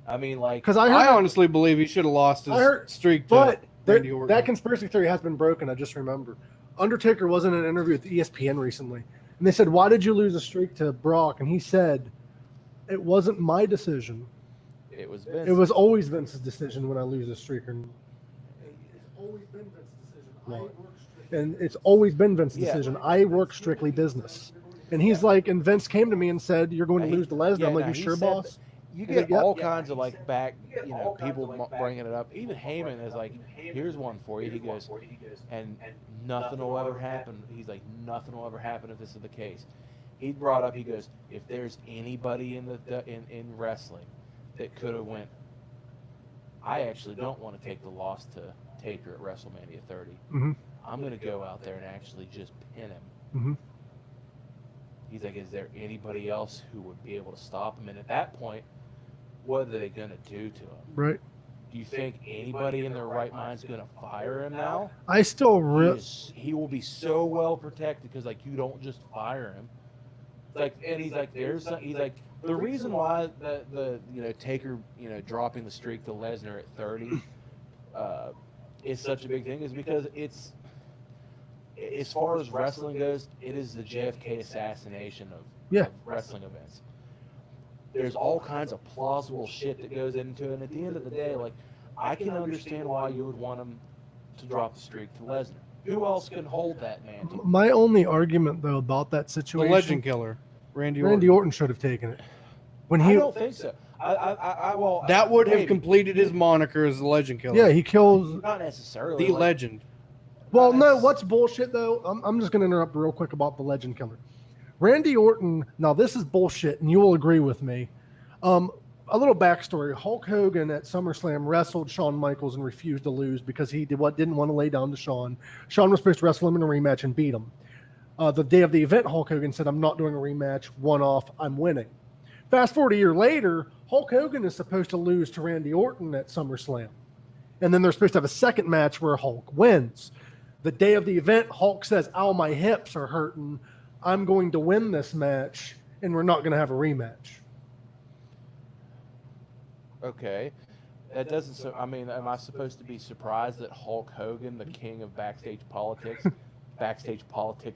I mean, like, Because I I heard, honestly believe he should have lost his I heard- streak to but Randy Orton. that conspiracy theory has been broken. I just remember. Undertaker was in an interview with ESPN recently, and they said, "Why did you lose a streak to Brock?" And he said, "It wasn't my decision. it was Vince. It was always Vince's decision when I lose a streak." It's always been Vince's decision. And it's always been Vince's Yeah. decision. I work strictly business. And he's like, and Vince came to me and said, "You're going to lose to Lesnar." Yeah, I'm like, no, "You he sure, said boss?" You He's get like, "Yep." all kinds of like people bringing it up. Even Heyman is like, "Here's one for you." He goes, and nothing will ever happen. He's like, nothing will ever happen if this is the case. He brought up, he goes, if there's anybody in wrestling that could have went, I actually don't want to take the loss to Taker at WrestleMania 30. Mhm. I'm going to go out there and actually just pin him. Mhm. He's like, is there anybody else who would be able to stop him? And at that point, what are they going to do to him? Right. Do you think anybody in their right mind is going to fire him now? I still He will be so well protected because like you don't just fire him. Like, and he's like, the reason why the Taker dropping the streak to Lesnar at 30 is such a big thing is because it's, as far as wrestling goes, it is the JFK assassination of wrestling events. There's all kinds of plausible shit that goes into it. And at the end of the day, like, I can understand why you would want him to drop the streak to Lesnar. Who else can hold that mantle? My only argument though about that the situation, legend killer, Randy Orton. Orton should have taken it. When I he, don't think so. Well, That would have maybe. completed his moniker as the legend killer. yeah, he kills. Not necessarily. The like, legend. Well, no, what's bullshit though? I'm just going to interrupt real quick about the legend killer. Randy Orton. Now this is bullshit, and you will agree with me. a little backstory. Hulk Hogan at SummerSlam wrestled Shawn Michaels and refused to lose because he didn't want to lay down to Shawn. Shawn was supposed to wrestle him in a rematch and beat him. The day of the event, Hulk Hogan said, "I'm not doing a rematch. One off. I'm winning." Fast forward a year later, Hulk Hogan is supposed to lose to Randy Orton at SummerSlam. And then they're supposed to have a second match where Hulk wins. The day of the event, Hulk says, "Ow, my hips are hurting. I'm going to win this match, and we're not going to have a rematch." Okay. That doesn't. So, I mean, am I supposed to be surprised that Hulk Hogan, the king of backstage politicked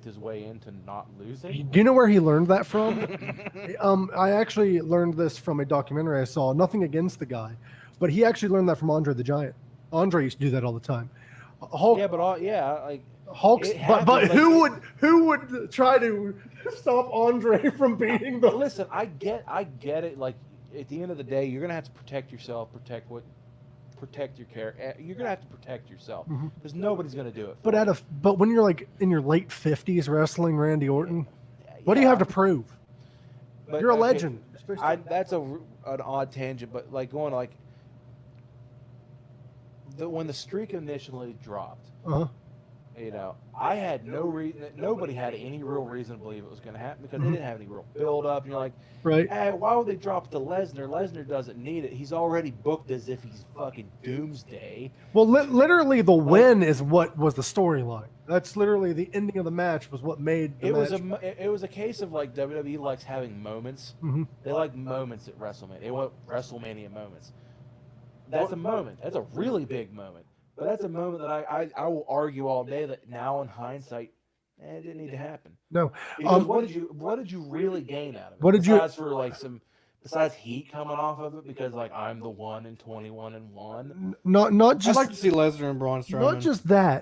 his way into not losing? Do you know where he learned that from? I actually learned this from a documentary I saw. Nothing against the guy, but he actually learned that from Andre the Giant. Andre used to do that all the time. Hulk, Yeah, but like Hulk's, it but happens, like, who would try to stop Andre from beating the? listen, I get it. Like at the end of the day, you're gonna have to protect yourself, protect your care. You're gonna have to protect yourself because nobody's gonna do it. But when you're like in your late 50s wrestling Randy Orton, what do you have to prove? But, You're a okay, legend. That's an odd tangent, but like going like when the streak initially dropped, Uh-huh. you know, I had no reason. Nobody had any real reason to believe it was going to happen because they didn't have any real build up. And you're like, Right. hey, why would they drop it to Lesnar? Lesnar doesn't need it. He's already booked as if he's fucking Doomsday. Well, literally, the win is what was the storyline. That's literally the ending of the match was what made the match. It was a case of like WWE likes having moments. They like moments at WrestleMania. They want WrestleMania moments. That's a moment. That's a really big moment. But that's a moment that I will argue all day that now in hindsight, it didn't need to happen. No. Because what did you really gain out of it? What did you- Besides heat coming off of it because like I'm the 1 and 21 and 1. Not just. I'd like to see Lesnar and Braun Strowman.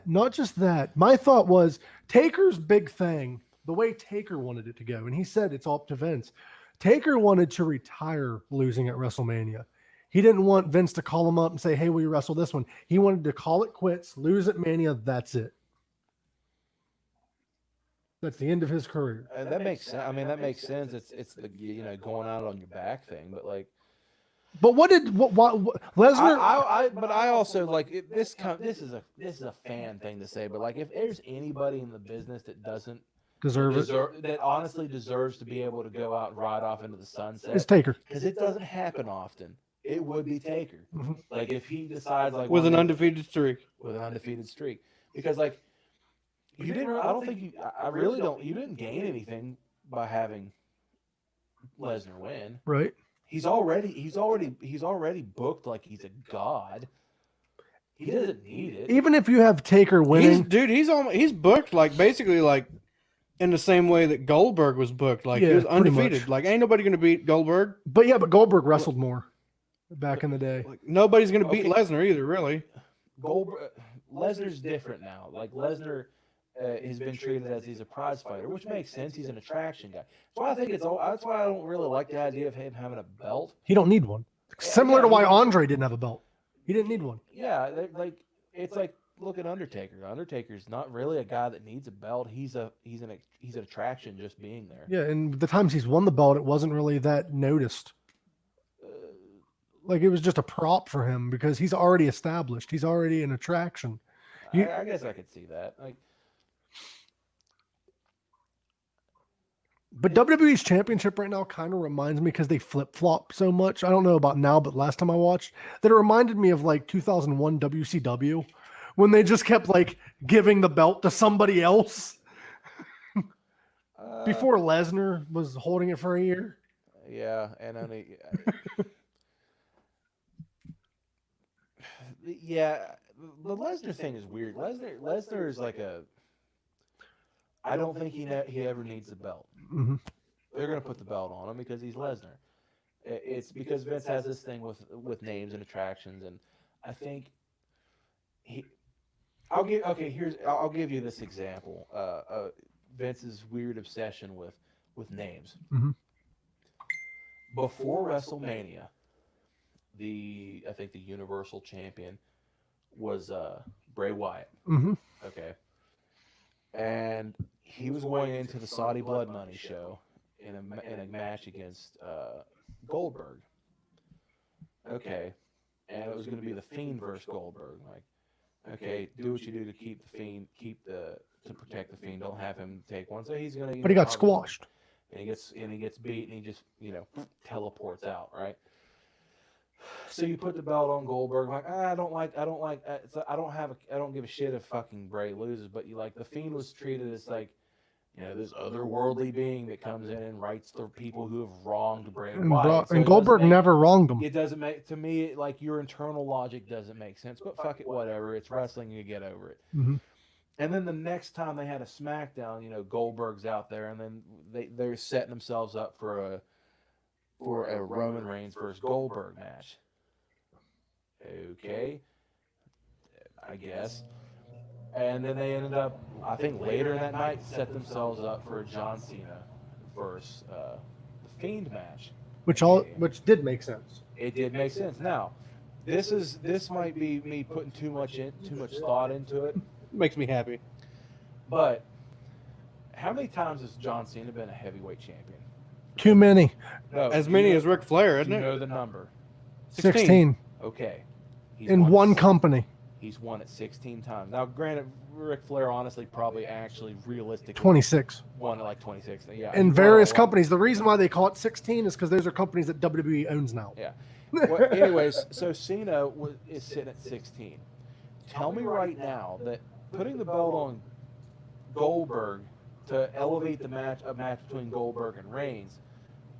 Not just that. My thought was Taker's big thing, the way Taker wanted it to go, and he said it's up to Vince. Taker wanted to retire losing at WrestleMania. He didn't want Vince to call him up and say, "Hey, will you wrestle this one?" He wanted to call it quits, lose at Mania. That's it. That's the end of his career. And that makes sense. I mean, that makes sense. It's the going out on your back thing, but like. But what Lesnar? But I also like this. This is a fan thing to say, but like if there's anybody in the business that doesn't that honestly deserves to be able to go out and ride off into the sunset, It's Taker, because it doesn't happen often. It would be Taker. Like if he decides like with an undefeated streak. Because like you didn't. I don't think you. I really don't. You didn't gain anything by having Lesnar win. right? He's already booked like he's a god. He doesn't need it. Even if you have Taker winning, He's booked like basically like in the same way that Goldberg was booked. Like he Yeah, was pretty undefeated. much. Like ain't nobody gonna beat Goldberg. but Goldberg wrestled more back in the day. Like nobody's gonna beat Okay. Lesnar either, really. Lesnar's different now. Like Lesnar has been treated as he's a prize fighter, which makes sense. He's an attraction guy. That's why I think that's why I don't really like the idea of him having a belt. He don't need one. Similar to why Andre didn't have a belt. He didn't need one. Yeah, like it's like look at Undertaker. Undertaker's not really a guy that needs a belt. He's an attraction just being there. Yeah, and the times he's won the belt, it wasn't really that noticed. Like it was just a prop for him because he's already established. He's already an attraction. I guess I could see that. Like, But WWE's championship right now kind of reminds me because they flip flop so much. I don't know about now, but last time I watched, that it reminded me of like 2001 WCW when they just kept like giving the belt to somebody else before Lesnar was holding it for a year. Yeah, and only. Yeah, the Lesnar thing is weird. Lesnar is like a. I don't think he ever needs a belt. Mhm. They're gonna put the belt on him because he's Lesnar. It's because Vince has this thing with names and attractions, and I think I'll give you this example. Vince's weird obsession with names. Mhm. Before WrestleMania, I think the Universal Champion was Bray Wyatt. Mhm. Okay. And he was going into the Saudi Blood Money show in a match against Goldberg. okay, and it was going to be the Fiend versus Goldberg. Like, okay, do what you do to keep the Fiend, to protect the Fiend. Don't have him take one. So he's going to, But he got squashed. and he gets beat, and he just teleports out, right? So you put the belt on Goldberg. Like, I don't give a shit if fucking Bray loses, but the Fiend was treated as like, this otherworldly being that comes in and rights the people who have wronged Bray Wyatt. And Goldberg never wronged him. It doesn't make, to me, like, your internal logic doesn't make sense. But fuck it, whatever. It's wrestling. You get over it. Mm-hmm. And then the next time they had a SmackDown, Goldberg's out there, and then they're setting themselves up for a Roman Reigns versus Goldberg match. Okay, I guess. And then they ended up, I think later that night, set themselves up for a John Cena versus the Fiend match. Which did make sense. It did make sense. Now, this might be me putting too much thought into it. Makes me happy. But how many times has John Cena been a heavyweight champion? Too many. No, As many as Ric Flair, isn't do you it? know the number? 16. Okay. He's In won one company. He's won it 16 times. Now, granted, Ric Flair honestly probably actually realistically 26. won it like 26. Yeah. In various companies. The reason why they call it 16 is because those are companies that WWE owns now. Yeah. Well, anyways, so Cena is sitting at 16. Tell me right now that putting the belt on Goldberg to elevate a match between Goldberg and Reigns,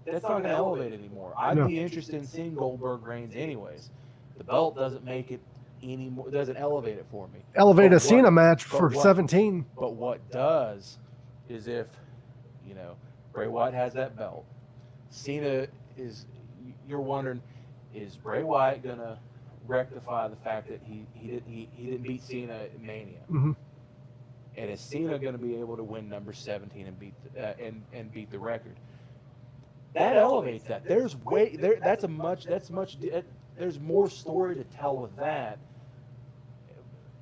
that's not going to elevate anymore. I'd be interested in seeing Goldberg Reigns anyways. The belt doesn't make it anymore. Doesn't elevate it for me. Elevate a Cena match for 17. But what does is if Bray Wyatt has that belt, Cena is. You're wondering, is Bray Wyatt gonna rectify the fact that he didn't beat Cena at Mania? Mm-hmm. And is Cena going to be able to win number 17 and beat the record? That elevates that. There's more story to tell with that.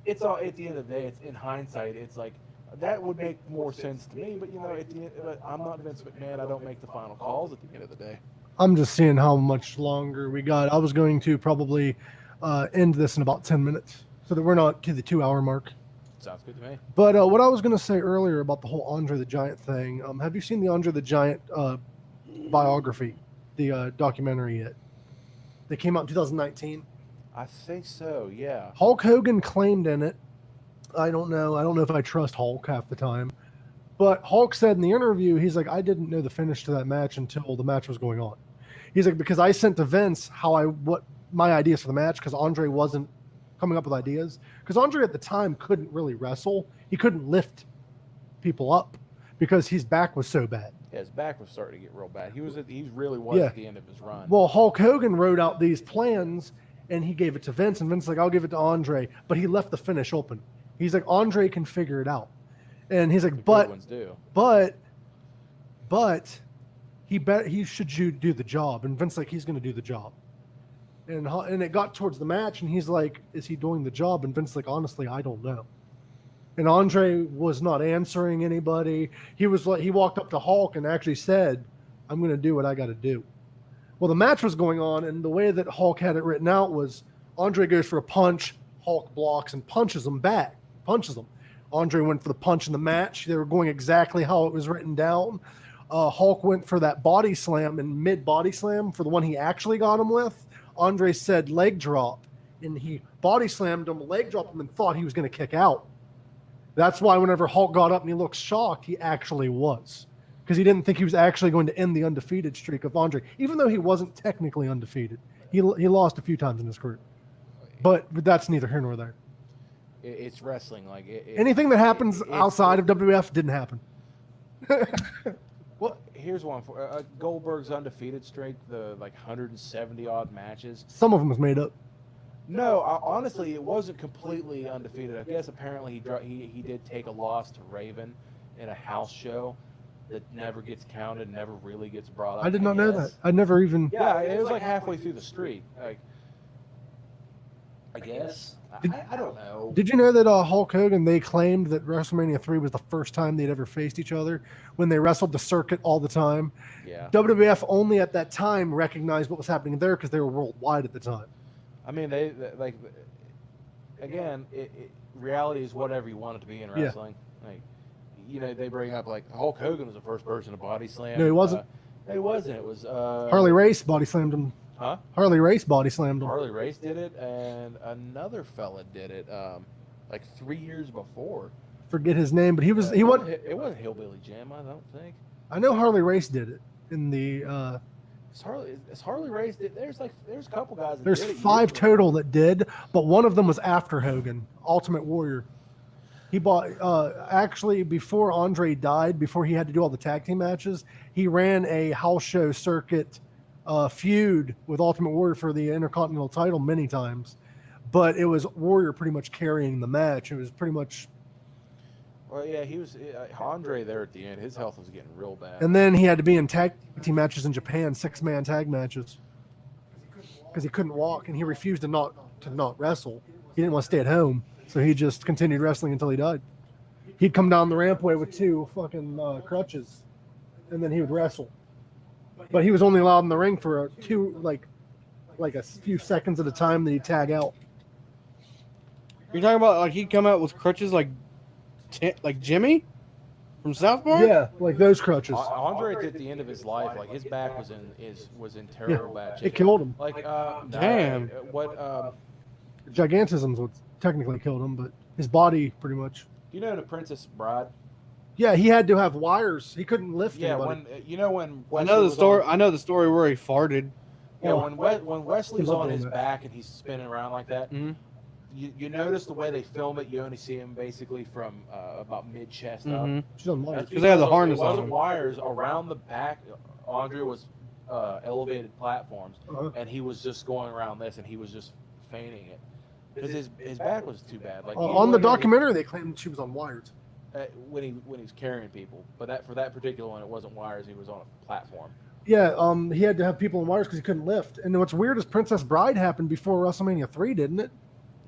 It's all, at the end of the day, it's in hindsight, it's like that would make more sense to me. But I'm not Vince McMahon. I don't make the final calls at the end of the day. I'm just seeing how much longer we got. I was going to probably end this in about 10 minutes so that we're not to the 2-hour mark. Sounds good to me. But what I was going to say earlier about the whole Andre the Giant thing, have you seen the Andre the Giant biography, the documentary yet? That came out in 2019. I think so, yeah. Hulk Hogan claimed in it. I don't know if I trust Hulk half the time. But Hulk said in the interview, he's like, I didn't know the finish to that match until the match was going on. He's like, because I sent to Vince what my ideas for the match, because Andre wasn't coming up with ideas. Because Andre at the time couldn't really wrestle. He couldn't lift people up because his back was so bad. Yeah, his back was starting to get real bad. He really was at the end of his run. Well, Hulk Hogan wrote out these plans and he gave it to Vince, and Vince's like, I'll give it to Andre, but he left the finish open. He's like, Andre can figure it out. And he's like, but he should do the job. And Vince's like, he's going to do the job. And it got towards the match, and he's like, is he doing the job? And Vince's like, honestly, I don't know. And Andre was not answering anybody. He walked up to Hulk and actually said, I'm going to do what I got to do. Well, the match was going on, and the way that Hulk had it written out was Andre goes for a punch, Hulk blocks and punches him back, Andre went for the punch in the match. They were going exactly how it was written down. Hulk went for that body slam, and mid-body slam for the one he actually got him with, Andre said leg drop, and he body slammed him, leg dropped him, and thought he was going to kick out. That's why whenever Hulk got up and he looked shocked, he actually was. Because he didn't think he was actually going to end the undefeated streak of Andre, even though he wasn't technically undefeated. He lost a few times in his career. But that's neither here nor there. It's wrestling. Like anything that happens outside of WWF didn't happen. Well, here's one for Goldberg's undefeated streak, the 170 odd matches. Some of them was made up. No, honestly, it wasn't completely undefeated. I guess apparently he did take a loss to Raven in a house show that never gets counted, never really gets brought up. I did not know that. I never even. Yeah, it was like halfway through the streak. I guess. I don't know. Did you know that Hulk Hogan, they claimed that WrestleMania 3 was the first time they'd ever faced each other when they wrestled the circuit all the time? Yeah. WWF only at that time recognized what was happening there because they were worldwide at the time. I mean, they like again, reality is whatever you want it to be in Yeah. wrestling. Like, you know, they bring up like Hulk Hogan was the first person to body slam. No, he wasn't. No, he wasn't. It was Harley Race body slammed him. Huh? Harley Race body slammed him. Harley Race did it, and another fella did it, like 3 years before. Forget his name, but he was. It wasn't Hillbilly Jim, I don't think. I know Harley Race did it in the. It's Harley Race. There's a couple guys. That There's did it 5 years total that did, but one of them was after Hogan, Ultimate Warrior. He bought actually before Andre died, before he had to do all the tag team matches. He ran a house show circuit feud with Ultimate Warrior for the Intercontinental title many times, but it was Warrior pretty much carrying the match. It was pretty much. Well, yeah, he was Andre there at the end. His health was getting real bad. And then he had to be in tag team matches in Japan, 6-man tag matches, because he couldn't walk, and he refused to not wrestle. He didn't want to stay at home, so he just continued wrestling until he died. He'd come down the rampway with 2 fucking crutches, and then he would wrestle. But he was only allowed in the ring for like a few seconds at a time. That he'd tag out. You're talking about like he'd come out with crutches like Jimmy from South Park? Yeah, like those crutches. Andre at the end of his life, like his back was in terrible bad shape. It killed him. Like Damn. Gigantism's what technically killed him, but his body pretty much. You know the Princess Bride? Yeah, he had to have wires. He couldn't lift Yeah, anybody. when I know the story. I know the story where he farted. Yeah, when Wesley's He loved on doing his that. back and he's spinning around like that, Mhm. you notice the way they film it. You only see him basically from about mid chest up. Mhm. She's on wires. That's 'Cause they had the because harness it wasn't on him. wires around the back. Andre was elevated platforms, Uh-huh. and he was just going around this, and he was just feigning it because his back was too bad. Like On the documentary, they claimed she was on wires. when he was carrying people, but for that particular one, it wasn't wires. He was on a platform. Yeah, he had to have people on wires because he couldn't lift. And what's weird is Princess Bride happened before WrestleMania 3, didn't it?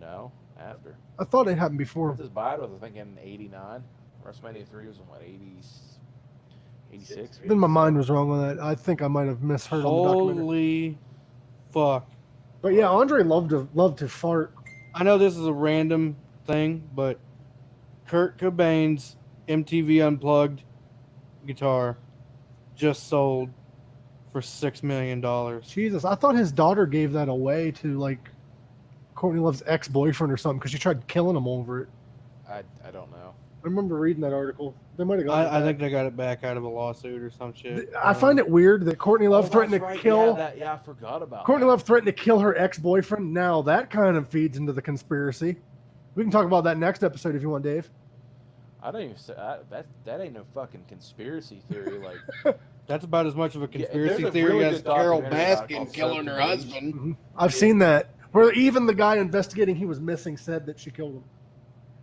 No, after. I thought it happened before. Princess Bride was, I think, in '89. WrestleMania 3 was in what, 86? Then my mind was wrong on that. I think I might have misheard on the documentary. Holy fuck! But yeah, Andre loved to fart. I know this is a random thing, but Kurt Cobain's MTV Unplugged guitar just sold for $6 million. Jesus, I thought his daughter gave that away to like Courtney Love's ex-boyfriend or something because she tried killing him over it. I don't know. I remember reading that article. They might have got. I think they got it back out of a lawsuit or some shit. I find it weird that Courtney Love threatened to kill. Yeah, I forgot about Courtney that. Love threatened to kill her ex-boyfriend. Now that kind of feeds into the conspiracy. We can talk about that next episode if you want, Dave. I don't even say that ain't no fucking conspiracy theory. Like That's about as much of a conspiracy there's a theory really as good Carol documentary about it Baskin called killing her Soap and husband. Mhm. I've seen that. Where even the guy investigating he was missing said that she killed him.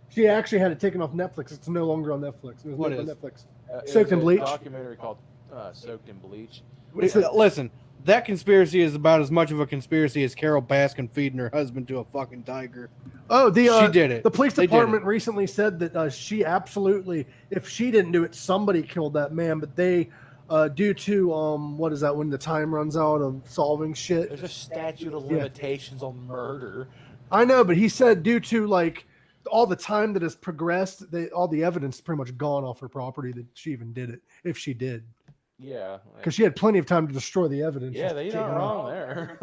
She actually had it taken off Netflix. It's no longer on Netflix. It was What never on is? Netflix. it Soaked was in a Bleach? documentary called Soaked in Bleach. Listen, that conspiracy is about as much of a conspiracy as Carol Baskin feeding her husband to a fucking tiger. Oh, She did it. The police They did department recently said that she absolutely, if she didn't do it, somebody killed that man. But they, due to what is that? When the time runs out of solving shit. There's a statute of Yeah. limitations on murder. I know, but he said due to like all the time that has progressed, all the evidence is pretty much gone off her property that she even did it, if she did, Yeah. because she had plenty of time to destroy the evidence. Yeah, Just they're take not it out. wrong there.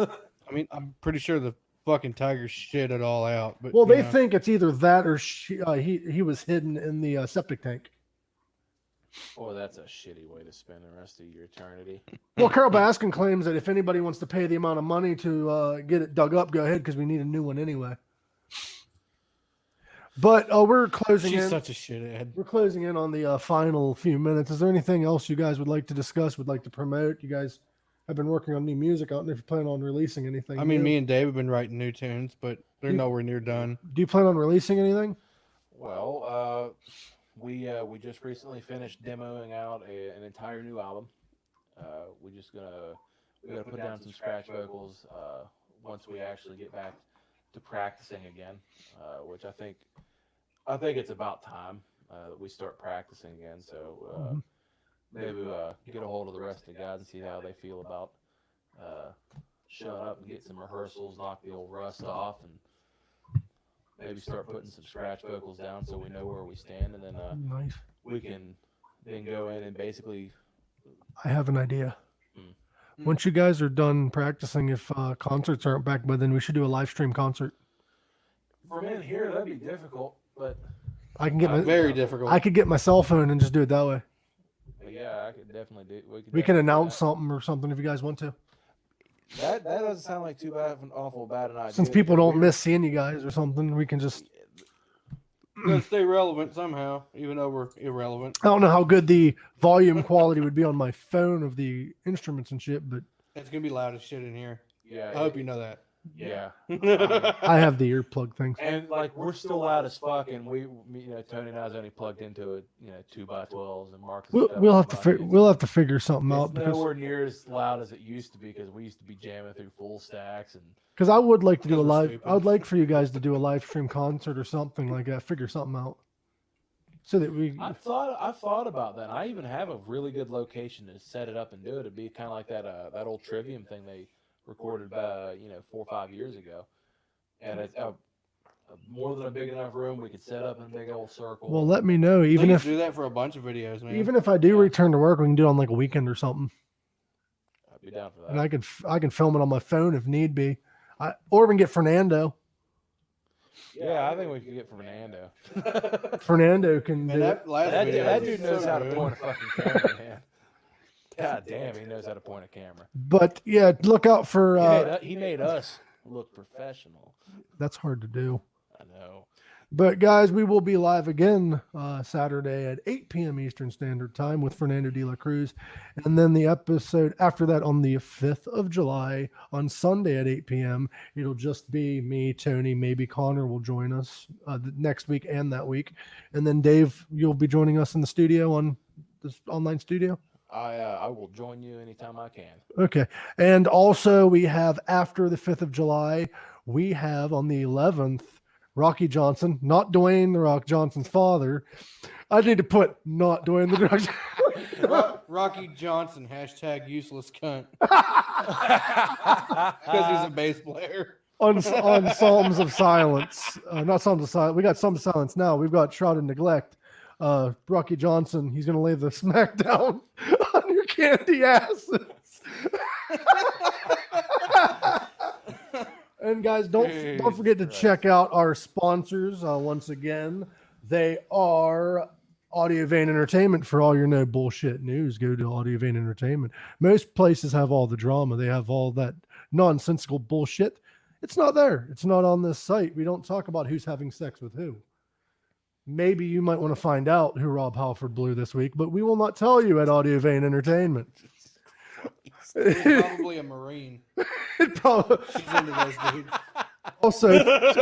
I mean, I'm pretty sure the fucking tiger shit it all out. But Well, you they know. think it's either that or he was hidden in the septic tank. Boy, that's a shitty way to spend the rest of your eternity. Well, Carol Baskin claims that if anybody wants to pay the amount of money to get it dug up, go ahead because we need a new one anyway. But we're closing she's in. such a shithead. We're closing in on the final few minutes. Is there anything else you guys would like to discuss? Would like to promote? You guys have been working on new music. I don't know if you plan on releasing anything. I mean, new. me and Dave have been writing new tunes, but they're You- nowhere near done. Do you plan on releasing anything? Well, we just recently finished demoing out an entire new album. We're gonna put down some scratch vocals once we actually get back practicing again, which I think it's about time that we start practicing again. So maybe get a hold of the rest of the guys and see how they feel about uh, showing up and get some rehearsals, knock the old rust off, and maybe start putting some scratch vocals down so we know where we stand, and then Nice. we can then go in and basically. I have an idea. Hmm. Once you guys are done practicing, if concerts aren't back by then, we should do a live stream concert. From in here, that'd be difficult, but I can get my, Very difficult. I could get my cell phone and just do it that way. yeah, I could definitely do. We can definitely do announce that. something or something if you guys want to. That doesn't sound like too bad of an awful bad an idea. Since people because don't miss seeing you guys or something, we can just. Gotta stay relevant somehow, even though we're irrelevant. I don't know how good the volume quality would be on my phone of the instruments and shit, but It's gonna be loud as shit in here. Yeah, I hope you know that. Yeah, I have the earplug things. and like we're still loud as fuck, and Tony and I's only plugged into it, 2x12s, and Marcus. We'll have to figure something out It's because nowhere near as loud as it used to be because we used to be jamming through full stacks and. I would like to do a Because we're live. stupid. I would like for you guys to do a live stream concert or something like that. Figure something out so that we. I thought about that. I even have a really good location to set it up and do it. It'd be kind of like that old Trivium thing they recorded about 4 or 5 years ago, and it's more than a big enough room. We could set up in a big old circle. Well, let me know. We Even can if do that for a bunch of videos, man. even if I do Yeah. return to work, we can do it on like a weekend or something, I'd be down for that. and I can film it on my phone if need be. Or we can get Fernando. Yeah, I think we could get Fernando. Fernando can Man, do it. that last That video dude was knows so how to good. point a fucking camera, man. God damn, he knows how to point a camera. But yeah, look out for. He made us look professional. That's hard to do. I know. But guys, we will be live again Saturday at 8 p.m. Eastern Standard Time with Fernando de la Cruz. And then the episode after that on the 5th of July on Sunday at 8 p.m. It'll just be me, Tony, maybe Connor will join us the next week and that week. And then Dave, you'll be joining us in the studio on this online studio. I will join you anytime I can. Okay. And also we have after the 5th of July, we have on the 11th, Rocky Johnson, not Dwayne The Rock Johnson's father. I need to put not Dwayne The Rock. Rocky Johnson, # useless cunt. Because he's a bass player. on Psalms of Silence. Not Psalms of Silence. We got Psalms of Silence now. We've got Shroud of Neglect. Rocky Johnson, he's going to lay the smackdown on your candy asses. And guys, don't forget to check out our sponsors once again. They are AudioVein Entertainment for all your no bullshit news. Go to AudioVein Entertainment. Most places have all the drama. They have all that nonsensical bullshit. It's not there. It's not on this site. We don't talk about who's having sex with who. Maybe you might want to find out who Rob Halford blew this week, but we will not tell you at AudioVein Entertainment. He's probably a Marine. It probably, He's into those dudes.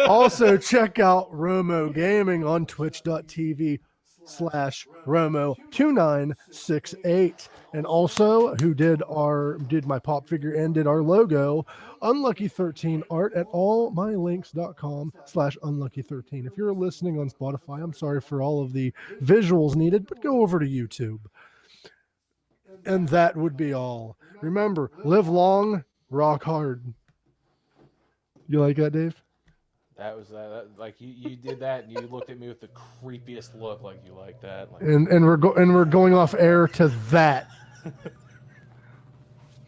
also check out Romo Gaming on twitch.tv/Romo2968. And also who did my pop figure and did our logo, Unlucky13 art at allmylinks.com/Unlucky13. If you're listening on Spotify, I'm sorry for all of the visuals needed, but go over to YouTube. And that would be all. Remember, live long, rock hard. You like that, Dave? That was like you did that and you looked at me with the creepiest look, like you like that. Like, And we're going off air to that.